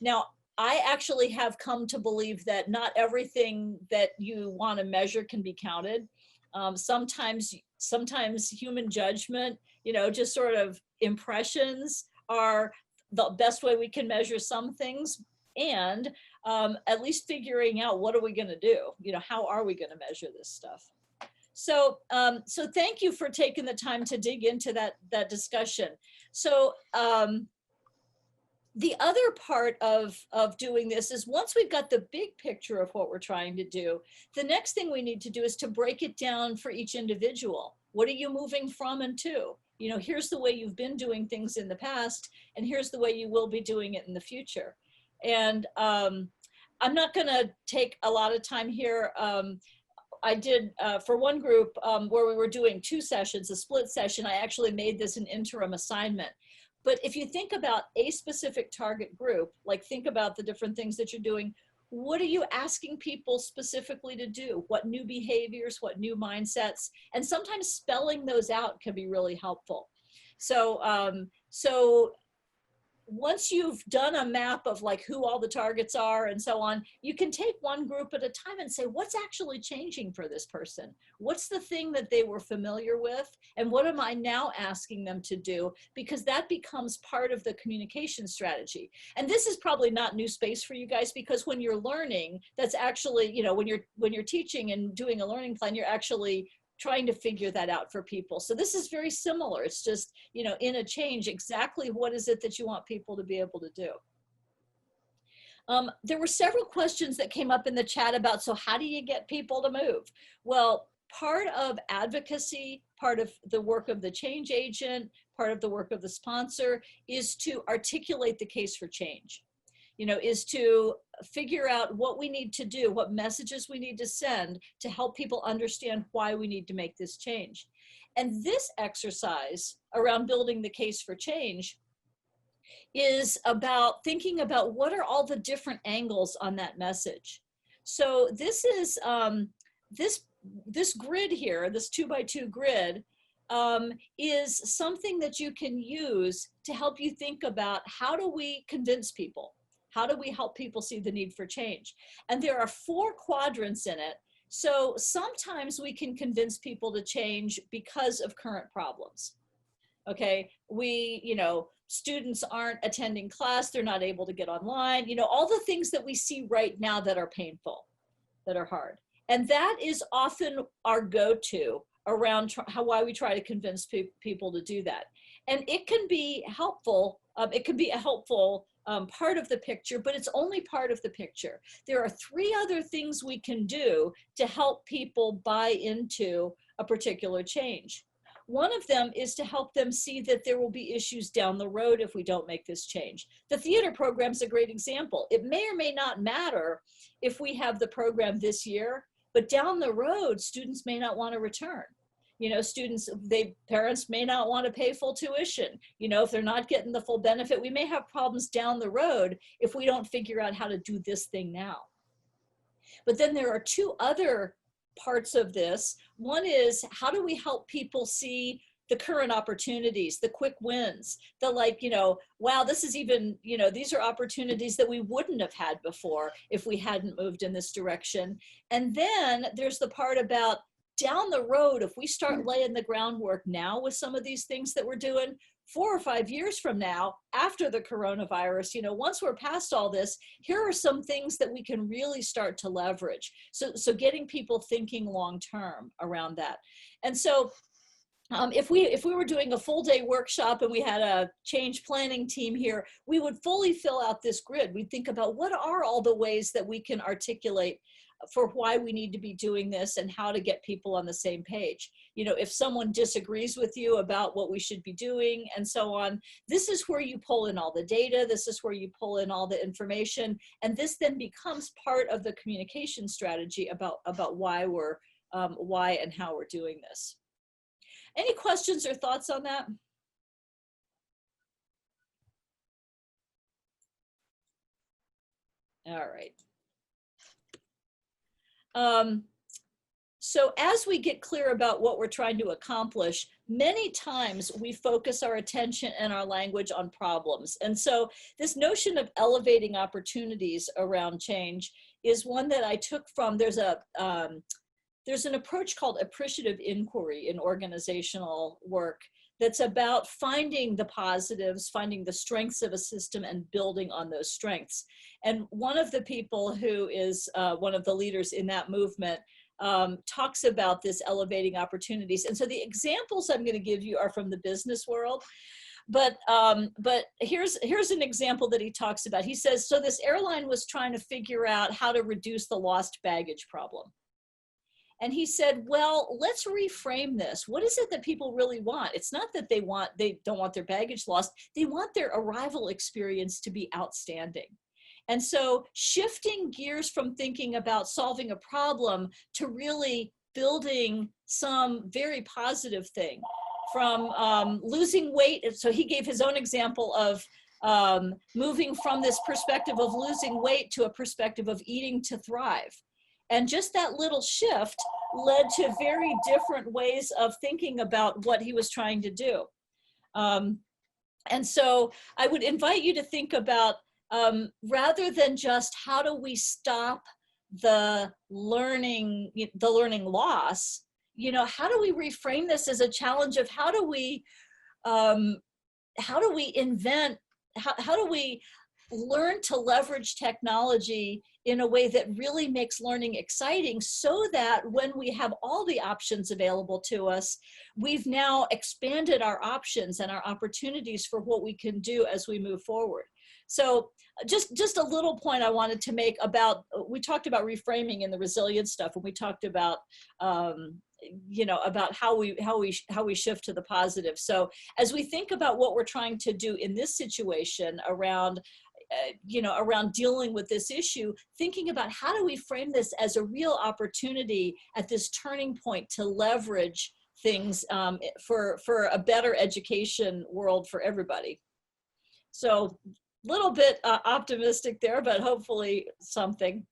Now, I actually have come to believe that not everything that you want to measure can be counted. Sometimes human judgment, just sort of impressions are the best way we can measure some things, and at least figuring out, what are we going to do? How are we going to measure this stuff? So, so thank you for taking the time to dig into that discussion. So, The other part of doing this is once we've got the big picture of what we're trying to do, the next thing we need to do is to break it down for each individual. What are you moving from and to? You know, here's the way you've been doing things in the past, and here's the way you will be doing it in the future. And I'm not going to take a lot of time here. I did, for one group where we were doing 2 sessions, a split session, I actually made this an interim assignment. But if you think about a specific target group, like think about the different things that you're doing, what are you asking people specifically to do? What new behaviors, what new mindsets? And sometimes spelling those out can be really helpful. So, once you've done a map of like who all the targets are and so on, you can take one group at a time and say, what's actually changing for this person? What's the thing that they were familiar with? And what am I now asking them to do? Because that becomes part of the communication strategy. And this is probably not new space for you guys, because when you're learning, that's actually, you know, when you're teaching and doing a learning plan, you're actually trying to figure that out for people. So this is very similar. It's just, you know, in a change, exactly what is it that you want people to be able to do? There were several questions that came up in the chat about, so how do you get people to move? Well, part of advocacy, part of the work of the change agent, part of the work of the sponsor is to articulate the case for change. You know, is to figure out what we need to do, what messages we need to send to help people understand why we need to make this change. And this exercise around building the case for change is about thinking about what are all the different angles on that message. So this is, this grid here, this 2x2 grid, is something that you can use to help you think about how do we convince people? How do we help people see the need for change? And there are 4 quadrants in it. So sometimes we can convince people to change because of current problems. Okay, you know, students aren't attending class, they're not able to get online, you know, all the things that we see right now that are painful, that are hard. And that is often our go-to around why we try to convince people to do that. And it can be helpful, it can be a helpful part of the picture, but it's only part of the picture. There are 3 other things we can do to help people buy into a particular change. One of them is to help them see that there will be issues down the road if we don't make this change. The theater program is a great example. It may or may not matter if we have the program this year, but down the road, students may not want to return. You know, parents may not want to pay full tuition. You know, if they're not getting the full benefit, we may have problems down the road if we don't figure out how to do this thing now. But then there are 2 other parts of this. One is, how do we help people see the current opportunities, the quick wins, the like, you know, wow, this is even, you know, these are opportunities that we wouldn't have had before if we hadn't moved in this direction. And then there's the part about down the road, if we start laying the groundwork now with some of these things that we're doing, 4 or 5 years from now, after the coronavirus, you know, once we're past all this, here are some things that we can really start to leverage. So getting people thinking long-term around that. And so if we were doing a full day workshop and we had a change planning team here, we would fully fill out this grid. We'd think about what are all the ways that we can articulate for why we need to be doing this and how to get people on the same page. You know, if someone disagrees with you about what we should be doing and so on, this is where you pull in all the data, this is where you pull in all the information, and this then becomes part of the communication strategy about why and how we're doing this. Any questions or thoughts on that? All right. So as we get clear about what we're trying to accomplish, many times we focus our attention and our language on problems. And so this notion of elevating opportunities around change is one that I took from, there's an approach called appreciative inquiry in organizational work that's about finding the positives, finding the strengths of a system and building on those strengths. And one of the people who is one of the leaders in that movement talks about this elevating opportunities. And so the examples I'm going to give you are from the business world. but here's an example that he talks about. He says, so this airline was trying to figure out how to reduce the lost baggage problem. And he said, well, let's reframe this. What is it that people really want? It's not that they don't want their baggage lost. They want their arrival experience to be outstanding. And so shifting gears from thinking about solving a problem to really building some very positive thing, from losing weight. So he gave his own example of moving from this perspective of losing weight to a perspective of eating to thrive. And just that little shift led to very different ways of thinking about what he was trying to do. And so I would invite you to think about, rather than just how do we stop the learning loss, how do we reframe this as a challenge of how do we invent, how do we learn to leverage technology in a way that really makes learning exciting, so that when we have all the options available to us, we've now expanded our options and our opportunities for what we can do as we move forward. So just a little point I wanted to make about, we talked about reframing in the resilience stuff, and we talked about about how we shift to the positive. So as we think about what we're trying to do in this situation around around dealing with this issue, thinking about how do we frame this as a real opportunity at this turning point to leverage things for a better education world for everybody. So little bit optimistic there, but hopefully something.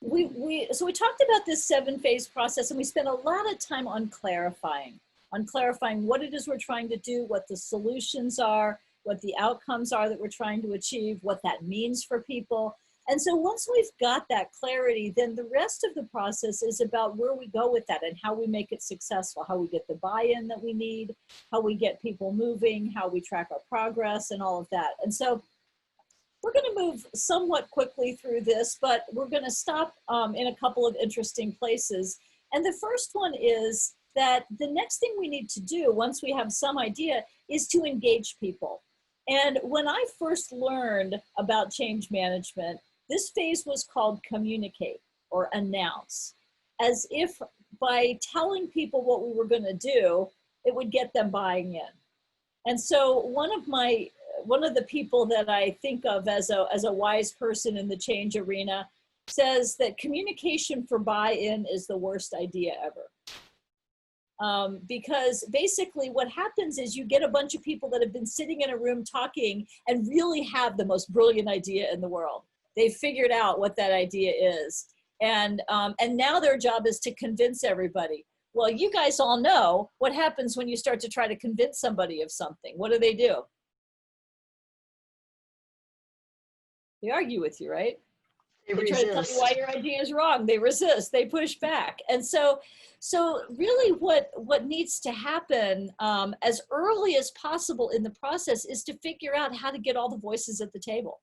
So we talked about this 7-phase process, and we spent a lot of time on clarifying what it is we're trying to do, what the solutions are, what the outcomes are that we're trying to achieve, what that means for people. And so once we've got that clarity, then the rest of the process is about where we go with that and how we make it successful, how we get the buy-in that we need, how we get people moving, how we track our progress, and all of that. And so we're going to move somewhat quickly through this, but we're going to stop in a couple of interesting places. And the first one is that the next thing we need to do once we have some idea is to engage people. And when I first learned about change management, this phase was called communicate or announce, as if by telling people what we were going to do, it would get them buying in. And so one of the people that I think of as a wise person in the change arena says that communication for buy-in is the worst idea ever. Because basically what happens is you get a bunch of people that have been sitting in a room talking and really have the most brilliant idea in the world. They've figured out what that idea is. And now their job is to convince everybody. Well, you guys all know what happens when you start to try to convince somebody of something. What do? They argue with you, right? They try to tell you why your idea is wrong. They resist, they push back. And so really what needs to happen as early as possible in the process is to figure out how to get all the voices at the table,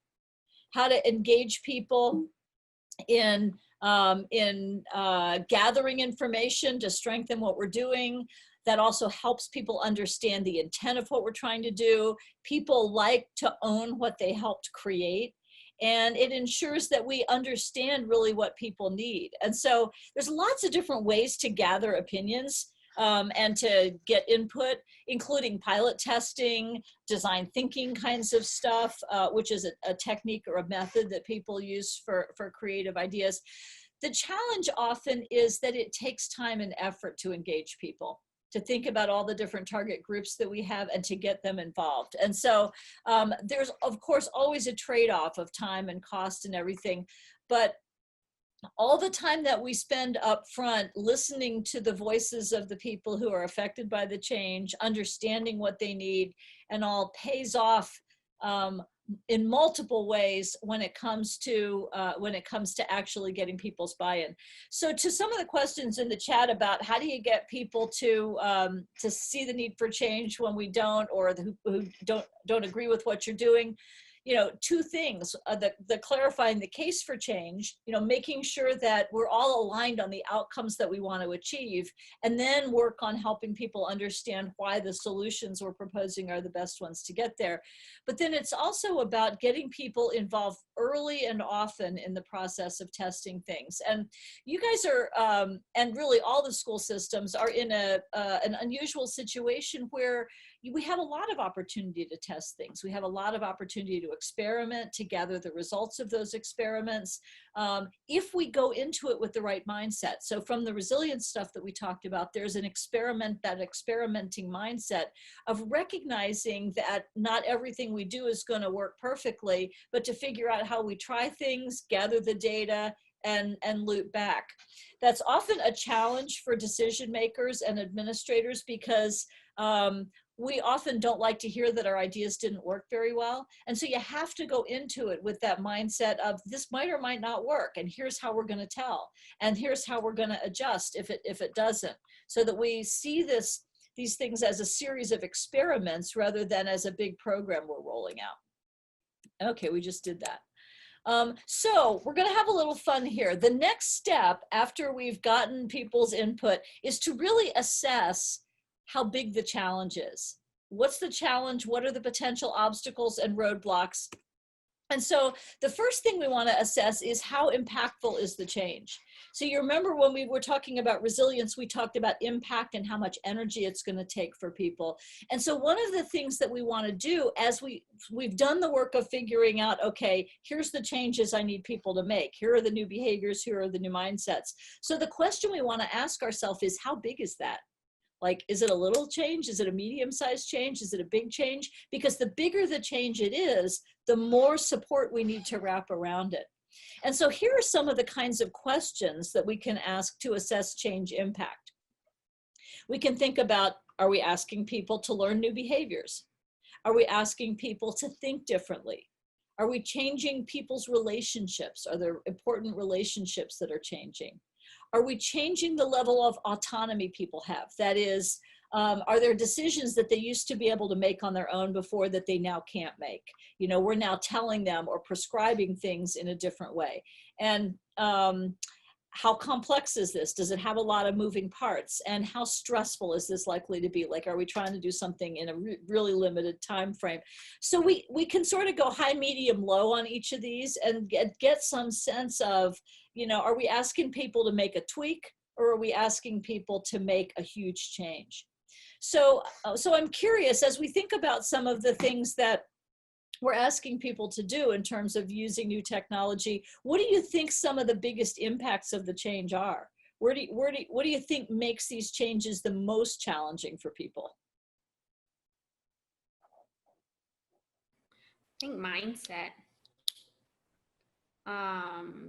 how to engage people in gathering information to strengthen what we're doing. That also helps people understand the intent of what we're trying to do. People like to own what they helped create. And it ensures that we understand really what people need. And so there's lots of different ways to gather opinions and to get input, including pilot testing, design thinking kinds of stuff, which is a technique or a method that people use for creative ideas. The challenge often is that it takes time and effort to engage people, to think about all the different target groups that we have and to get them involved. And so there's, of course, always a trade-off of time and cost and everything, but all the time that we spend up front listening to the voices of the people who are affected by the change, understanding what they need, and all pays off in multiple ways when it comes to actually getting people's buy-in. So to some of the questions in the chat about how do you get people to see the need for change when we don't, or who don't agree with what you're doing, two things, the clarifying the case for change, making sure that we're all aligned on the outcomes that we want to achieve, and then work on helping people understand why the solutions we're proposing are the best ones to get there. But then it's also about getting people involved early and often in the process of testing things. And you guys are, and really all the school systems are in an unusual situation where we have a lot of opportunity to test things. We have a lot of opportunity to experiment, to gather the results of those experiments, if we go into it with the right mindset. So from the resilience stuff that we talked about, there's that experimenting mindset of recognizing that not everything we do is going to work perfectly, but to figure out how we try things, gather the data, and loop back. That's often a challenge for decision makers and administrators because we often don't like to hear that our ideas didn't work very well. And so you have to go into it with that mindset of this might or might not work, and here's how we're going to tell, and here's how we're going to adjust if it doesn't, so that we see these things as a series of experiments rather than as a big program we're rolling out. Okay, we just did that. So we're going to have a little fun here. The next step after we've gotten people's input is to really assess how big the challenge is. What's the challenge? What are the potential obstacles and roadblocks? And so the first thing we want to assess is how impactful is the change. So you remember when we were talking about resilience, we talked about impact and how much energy it's going to take for people. And so one of the things that we want to do as we've done the work of figuring out, okay, here's the changes I need people to make. Here are the new behaviors. Here are the new mindsets. So the question we want to ask ourselves is, how big is that? Like, is it a little change? Is it a medium-sized change? Is it a big change? Because the bigger the change it is, the more support we need to wrap around it. And so here are some of the kinds of questions that we can ask to assess change impact. We can think about, are we asking people to learn new behaviors? Are we asking people to think differently? Are we changing people's relationships? Are there important relationships that are changing? Are we changing the level of autonomy people have? That is, are there decisions that they used to be able to make on their own before that they now can't make? We're now telling them or prescribing things in a different way. And how complex is this? Does it have a lot of moving parts? And how stressful is this likely to be? Like, are we trying to do something in a really limited time frame? So we can sort of go high, medium, low on each of these and get some sense of, are we asking people to make a tweak, or are we asking people to make a huge change? So I'm curious, as we think about some of the things that we're asking people to do in terms of using new technology, what do you think some of the biggest impacts of the change are? What do you think makes these changes the most challenging for people? I think mindset,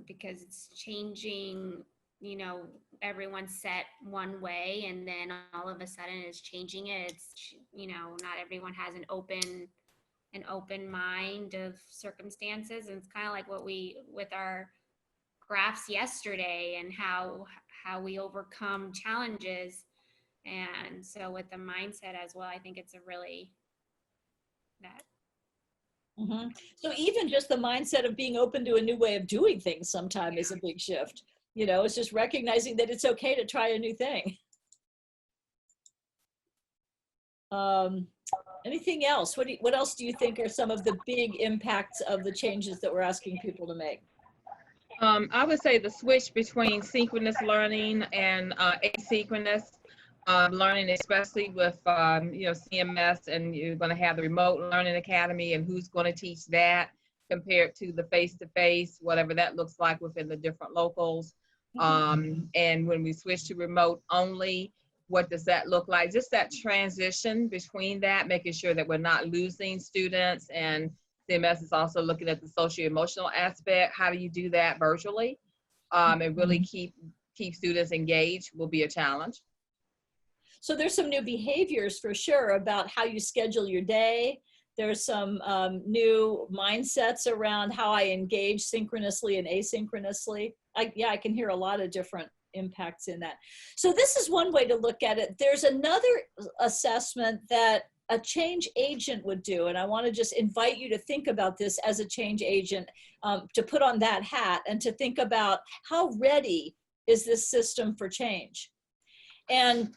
because it's changing, everyone's set one way, and then all of a sudden it's changing it. It's, not everyone has an open mind of circumstances. And it's kind of like what with our graphs yesterday, and how we overcome challenges. And so with the mindset as well, I think it's a really that. Mm-hmm. So even just the mindset of being open to a new way of doing things sometimes is a big shift. It's just recognizing that it's okay to try a new thing. Anything else? What else do you think are some of the big impacts of the changes that we're asking people to make? I would say the switch between synchronous learning and asynchronous learning, especially with CMS, and you're going to have the remote learning academy, and who's going to teach that compared to the face-to-face, whatever that looks like within the different locals. And when we switch to remote only, what does that look like? Just that transition between that, making sure that we're not losing students. And CMS is also looking at the socio-emotional aspect. How do you do that virtually? And really keep students engaged will be a challenge. So there's some new behaviors for sure about how you schedule your day. There's some new mindsets around how I engage synchronously and asynchronously. I can hear a lot of different impacts in that. So this is one way to look at it. There's another assessment that a change agent would do, and I want to just invite you to think about this as a change agent, to put on that hat and to think about how ready is this system for change. And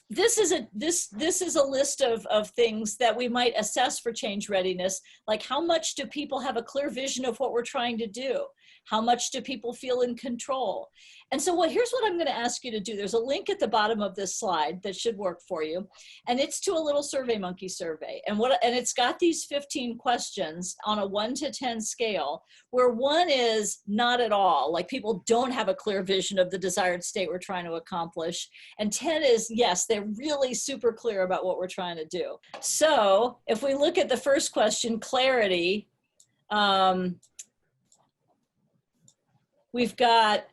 this is a list of things that we might assess for change readiness, like how much do people have a clear vision of what we're trying to do? How much do people feel in control? And so here's what I'm going to ask you to do. There's a link at the bottom of this slide that should work for you. And it's to a little SurveyMonkey survey. And it's got these 15 questions on a 1 to 10 scale, where 1 is not at all, like people don't have a clear vision of the desired state we're trying to accomplish. And 10 is, yes, they're really super clear about what we're trying to do. So if we look at the first question, clarity, we've got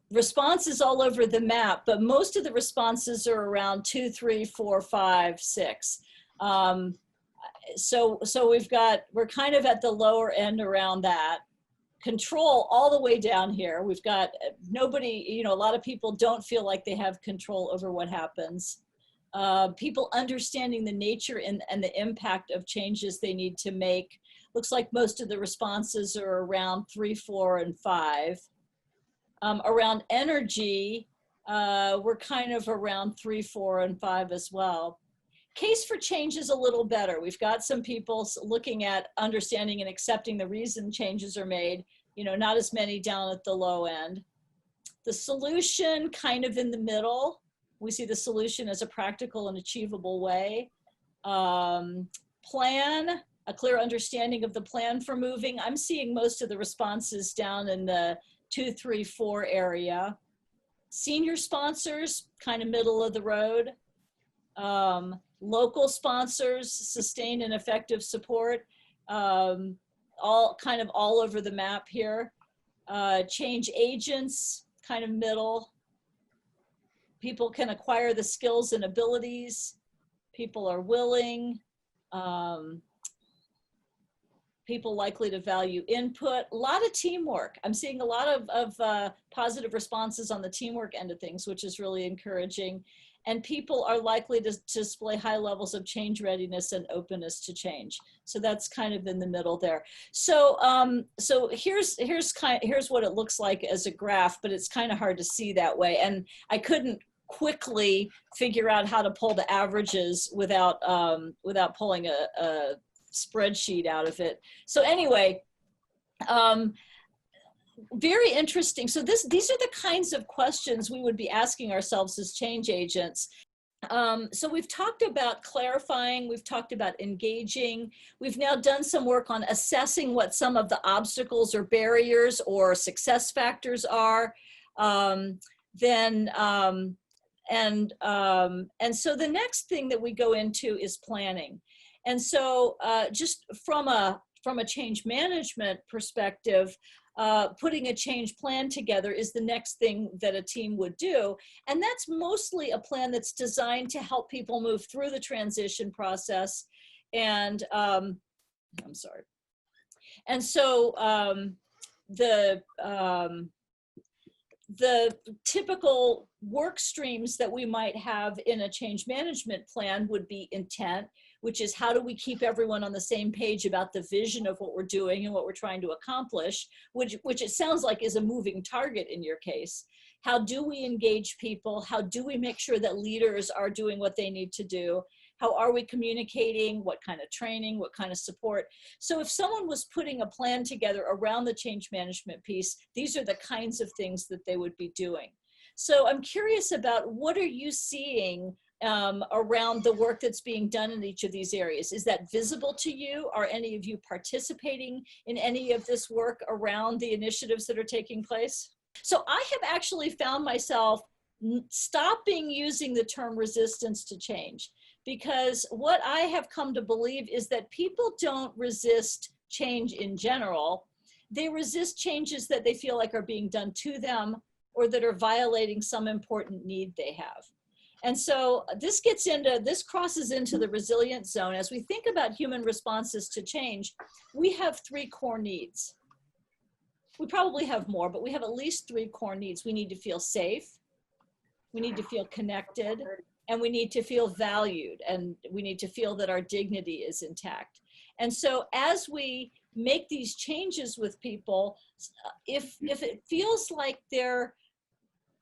responses all over the map, but most of the responses are around 2, 3, 4, 5, 6. So we're kind of at the lower end around that. Control all the way down here. We've got nobody, a lot of people don't feel like they have control over what happens. People understanding the nature and the impact of changes they need to make. Looks like most of the responses are around 3, 4, and 5. Around energy, we're kind of around 3, 4, and 5 as well. Case for change is a little better. We've got some people looking at understanding and accepting the reason changes are made, not as many down at the low end. The solution kind of in the middle. We see the solution as a practical and achievable way. Plan, a clear understanding of the plan for moving. I'm seeing most of the responses down in the 2, 3, 4 area. Senior sponsors, kind of middle of the road. Local sponsors, sustained and effective support, all over the map here. Change agents, kind of middle. People can acquire the skills and abilities. People are willing. People likely to value input. A lot of teamwork. I'm seeing a lot of positive responses on the teamwork end of things, which is really encouraging. And people are likely to display high levels of change readiness and openness to change. So that's kind of in the middle there. So here's what it looks like as a graph, but it's kind of hard to see that way. And I couldn't quickly figure out how to pull the averages without pulling a spreadsheet out of it. So anyway, very interesting. So these are the kinds of questions we would be asking ourselves as change agents. So we've talked about clarifying, we've talked about engaging, we've now done some work on assessing what some of the obstacles or barriers or success factors are. And so the next thing that we go into is planning. And so just from a change management perspective, putting a change plan together is the next thing that a team would do. And that's mostly a plan that's designed to help people move through the transition process. And I'm sorry. And so the typical work streams that we might have in a change management plan would be intent, which is how do we keep everyone on the same page about the vision of what we're doing and what we're trying to accomplish, which it sounds like is a moving target in your case. How do we engage people? How do we make sure that leaders are doing what they need to do? How are we communicating? What kind of training? What kind of support? So if someone was putting a plan together around the change management piece, these are the kinds of things that they would be doing. So I'm curious about what are you seeing around the work that's being done in each of these areas? Is that visible to you? Are any of you participating in any of this work around the initiatives that are taking place? So I have actually found myself stopping using the term resistance to change, because what I have come to believe is that people don't resist change in general. They resist changes that they feel like are being done to them or that are violating some important need they have. And so this crosses into the resilience zone. As we think about human responses to change, we have 3 core needs. We probably have more, but we have at least 3 core needs. We need to feel safe. We need to feel connected, and we need to feel valued, and we need to feel that our dignity is intact. And so as we make these changes with people, if it feels like they're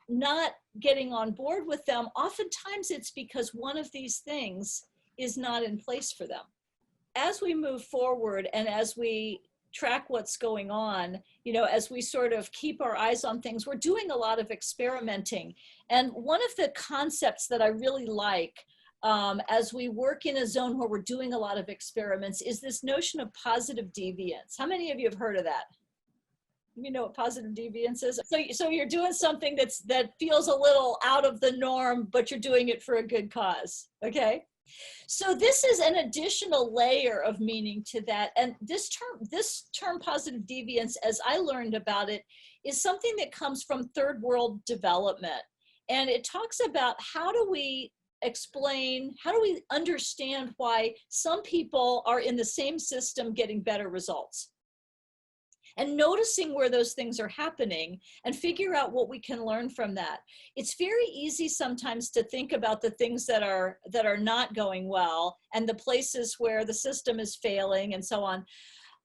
not getting on board with them, oftentimes it's because one of these things is not in place for them. As we move forward and as we track what's going on, you know, as we sort of keep our eyes on things, we're doing a lot of experimenting. And one of the concepts that I really like as we work in a zone where we're doing a lot of experiments is this notion of positive deviance. How many of you have heard of that? You know what positive deviance is? So you're doing something that feels a little out of the norm, but you're doing it for a good cause, okay? So this is an additional layer of meaning to that. And this term positive deviance, as I learned about it, is something that comes from third world development. And it talks about how do we explain, how do we understand why some people are in the same system getting better results? And noticing where those things are happening and figure out what we can learn from that. It's very easy sometimes to think about the things that are not going well and the places where the system is failing and so on.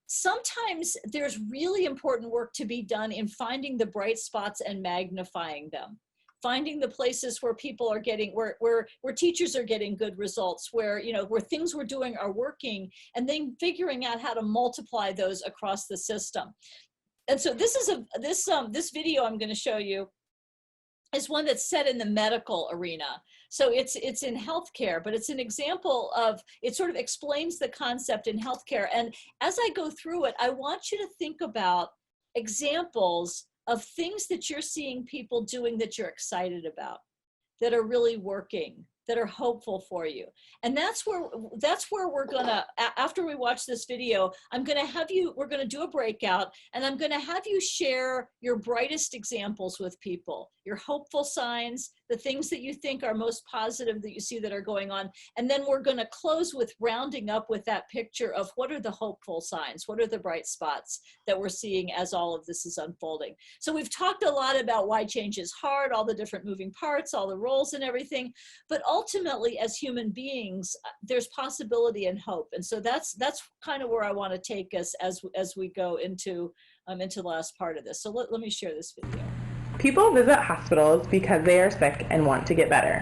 Sometimes there's really important work to be done in finding the bright spots and magnifying them. Finding the places where people are getting, where teachers are getting good results, where, you know, where things we're doing are working, and then figuring out how to multiply those across the system. And so this is this video I'm going to show you is one that's set in the medical arena. So it's in healthcare, but it's an example of, it sort of explains the concept in healthcare. And as I go through it, I want you to think about examples of things that you're seeing people doing that you're excited about, that are really working, that are hopeful for you. And that's where we're gonna, after we watch this video, we're gonna do a breakout, and I'm gonna have you share your brightest examples with people, your hopeful signs, the things that you think are most positive that you see that are going on. And then we're gonna close with rounding up with that picture of what are the hopeful signs, what are the bright spots that we're seeing as all of this is unfolding. So we've talked a lot about why change is hard, all the different moving parts, all the roles and everything, but ultimately as human beings, there's possibility and hope. And so that's kind of where I want to take us as we go into the last part of this. So let me share this video. People visit hospitals because they are sick and want to get better.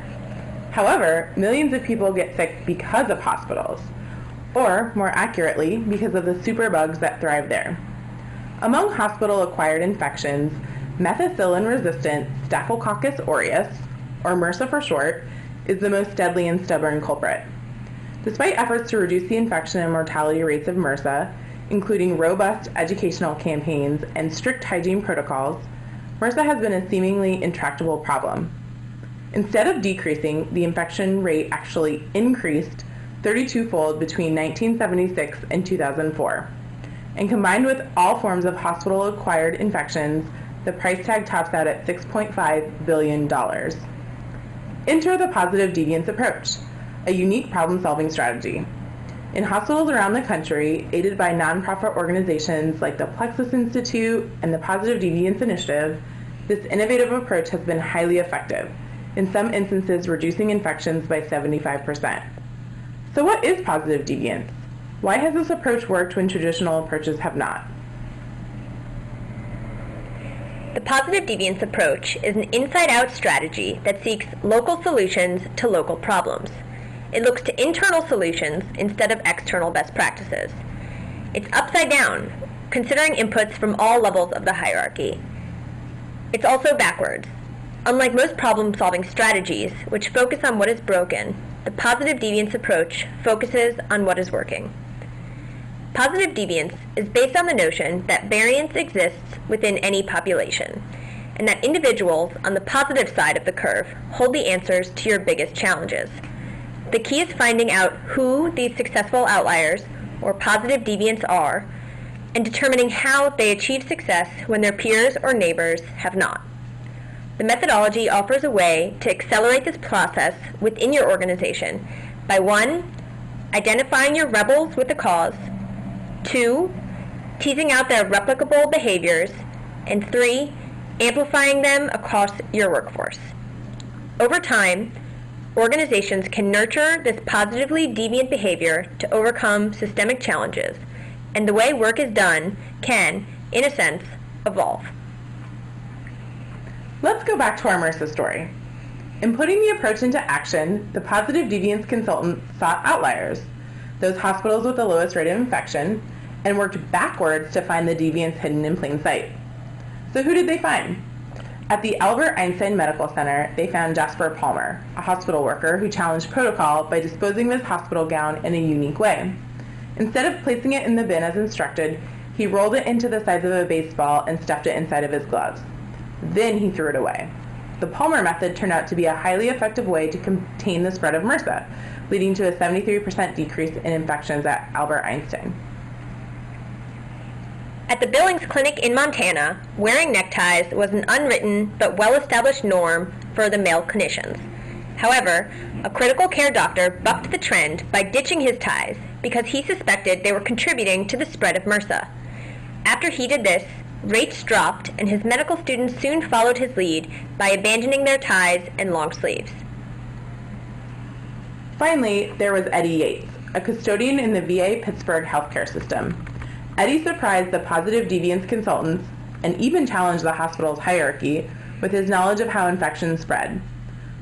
However, millions of people get sick because of hospitals, or more accurately, because of the superbugs that thrive there. Among hospital-acquired infections, methicillin-resistant Staphylococcus aureus, or MRSA for short, is the most deadly and stubborn culprit. Despite efforts to reduce the infection and mortality rates of MRSA, including robust educational campaigns and strict hygiene protocols, MRSA has been a seemingly intractable problem. Instead of decreasing, the infection rate actually increased 32-fold between 1976 and 2004. And combined with all forms of hospital-acquired infections, the price tag tops out at $6.5 billion. Enter the positive deviance approach, a unique problem-solving strategy. In hospitals around the country, aided by nonprofit organizations like the Plexus Institute and the Positive Deviance Initiative, this innovative approach has been highly effective, in some instances reducing infections by 75%. So what is positive deviance? Why has this approach worked when traditional approaches have not? The positive deviance approach is an inside-out strategy that seeks local solutions to local problems. It looks to internal solutions instead of external best practices. It's upside down, considering inputs from all levels of the hierarchy. It's also backwards. Unlike most problem-solving strategies, which focus on what is broken, the positive deviance approach focuses on what is working. Positive deviance is based on the notion that variance exists within any population, and that individuals on the positive side of the curve hold the answers to your biggest challenges. The key is finding out who these successful outliers, or positive deviants, are, and determining how they achieve success when their peers or neighbors have not. The methodology offers a way to accelerate this process within your organization by 1, identifying your rebels with the cause, 2, teasing out their replicable behaviors, and 3, amplifying them across your workforce. Over time, organizations can nurture this positively deviant behavior to overcome systemic challenges, and the way work is done can, in a sense, evolve. Let's go back to our MRSA story. In putting the approach into action, the positive deviance consultant sought outliers, those hospitals with the lowest rate of infection, and worked backwards to find the deviants hidden in plain sight. So who did they find? At the Albert Einstein Medical Center, they found Jasper Palmer, a hospital worker who challenged protocol by disposing of his hospital gown in a unique way. Instead of placing it in the bin as instructed, he rolled it into the size of a baseball and stuffed it inside of his gloves. Then he threw it away. The Palmer method turned out to be a highly effective way to contain the spread of MRSA, leading to a 73% decrease in infections at Albert Einstein. At the Billings Clinic in Montana, wearing neckties was an unwritten but well-established norm for the male clinicians. However, a critical care doctor bucked the trend by ditching his ties because he suspected they were contributing to the spread of MRSA. After he did this, rates dropped, and his medical students soon followed his lead by abandoning their ties and long sleeves. Finally, there was Eddie Yates, a custodian in the VA Pittsburgh healthcare system. Eddie surprised the positive deviance consultants and even challenged the hospital's hierarchy with his knowledge of how infections spread.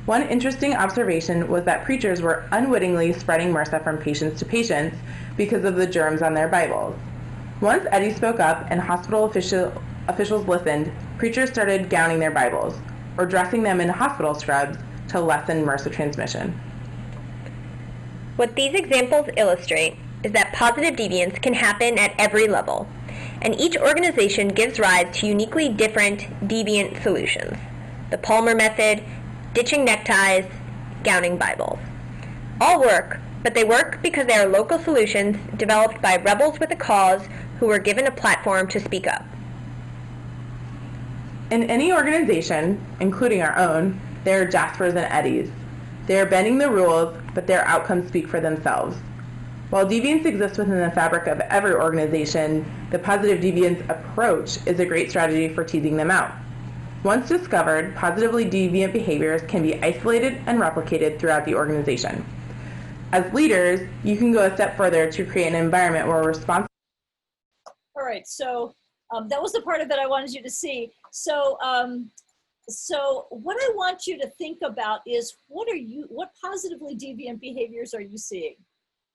One interesting observation was that preachers were unwittingly spreading MRSA from patients to patients because of the germs on their Bibles. Once Eddie spoke up and hospital officials listened, preachers started gowning their Bibles, or dressing them in hospital scrubs to lessen MRSA transmission. What these examples illustrate is that positive deviance can happen at every level, and each organization gives rise to uniquely different deviant solutions. The Palmer method, ditching neckties, gowning Bibles. All work, but they work because they are local solutions developed by rebels with a cause who were given a platform to speak up. In any organization, including our own, there are Jaspers and Eddies. They are bending the rules, but their outcomes speak for themselves. While deviance exists within the fabric of every organization, the positive deviance approach is a great strategy for teasing them out. Once discovered, positively deviant behaviors can be isolated and replicated throughout the organization. As leaders, you can go a step further to create an environment where responsibility. All right, so that was the part of it I wanted you to see. So what I want you to think about is what positively deviant behaviors are you seeing?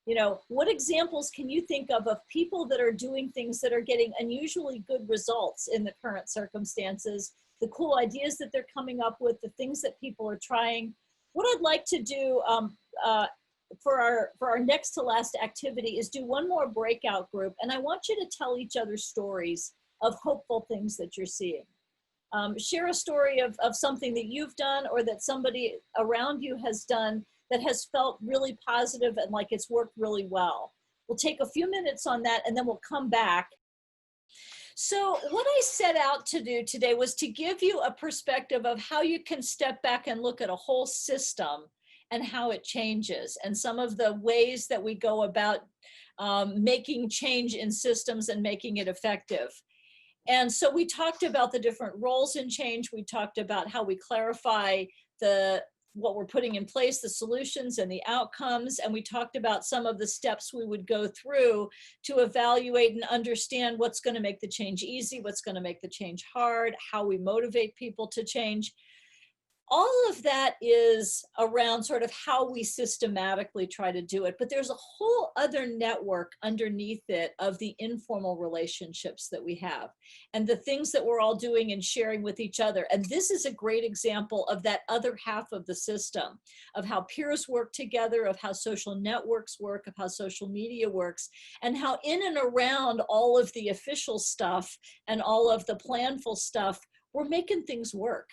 You know, what examples can you think of people that are doing things that are getting unusually good results in the current circumstances, the cool ideas that they're coming up with, the things that people are trying? What I'd like to do for our next to last activity is do one more breakout group, and I want you to tell each other stories of hopeful things that you're seeing. Share a story of something that you've done or that somebody around you has done that has felt really positive and like it's worked really well. We'll take a few minutes on that and then we'll come back. So what I set out to do today was to give you a perspective of how you can step back and look at a whole system and how it changes, and some of the ways that we go about making change in systems and making it effective. And so we talked about the different roles in change. We talked about how we clarify what we're putting in place, the solutions and the outcomes. And we talked about some of the steps we would go through to evaluate and understand what's going to make the change easy, what's going to make the change hard, how we motivate people to change. All of that is around sort of how we systematically try to do it, but there's a whole other network underneath it of the informal relationships that we have and the things that we're all doing and sharing with each other. And this is a great example of that other half of the system, of how peers work together, of how social networks work, of how social media works, and how in and around all of the official stuff and all of the planful stuff, we're making things work.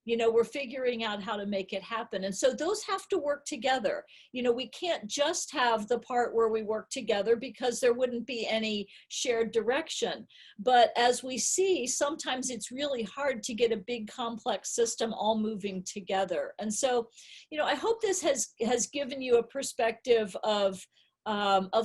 You know, we're figuring out how to make it happen. And so those have to work together. You know, we can't just have the part where we work together because there wouldn't be any shared direction. But as we see, sometimes it's really hard to get a big complex system all moving together. And so, you know, I hope this has given you a perspective of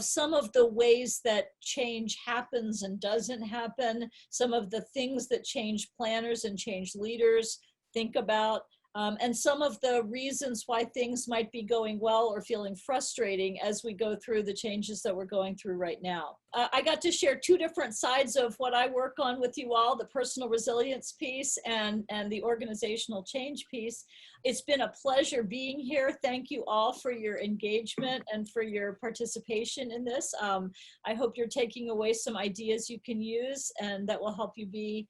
some of the ways that change happens and doesn't happen, some of the things that change planners and change leaders think about, and some of the reasons why things might be going well or feeling frustrating as we go through the changes that we're going through right now. I got to share two different sides of what I work on with you all, the personal resilience piece and the organizational change piece. It's been a pleasure being here. Thank you all for your engagement and for your participation in this. I hope you're taking away some ideas you can use and that will help you be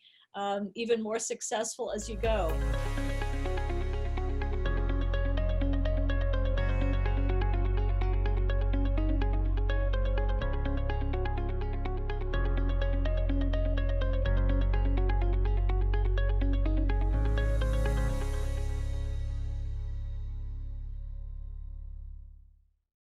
even more successful as you go.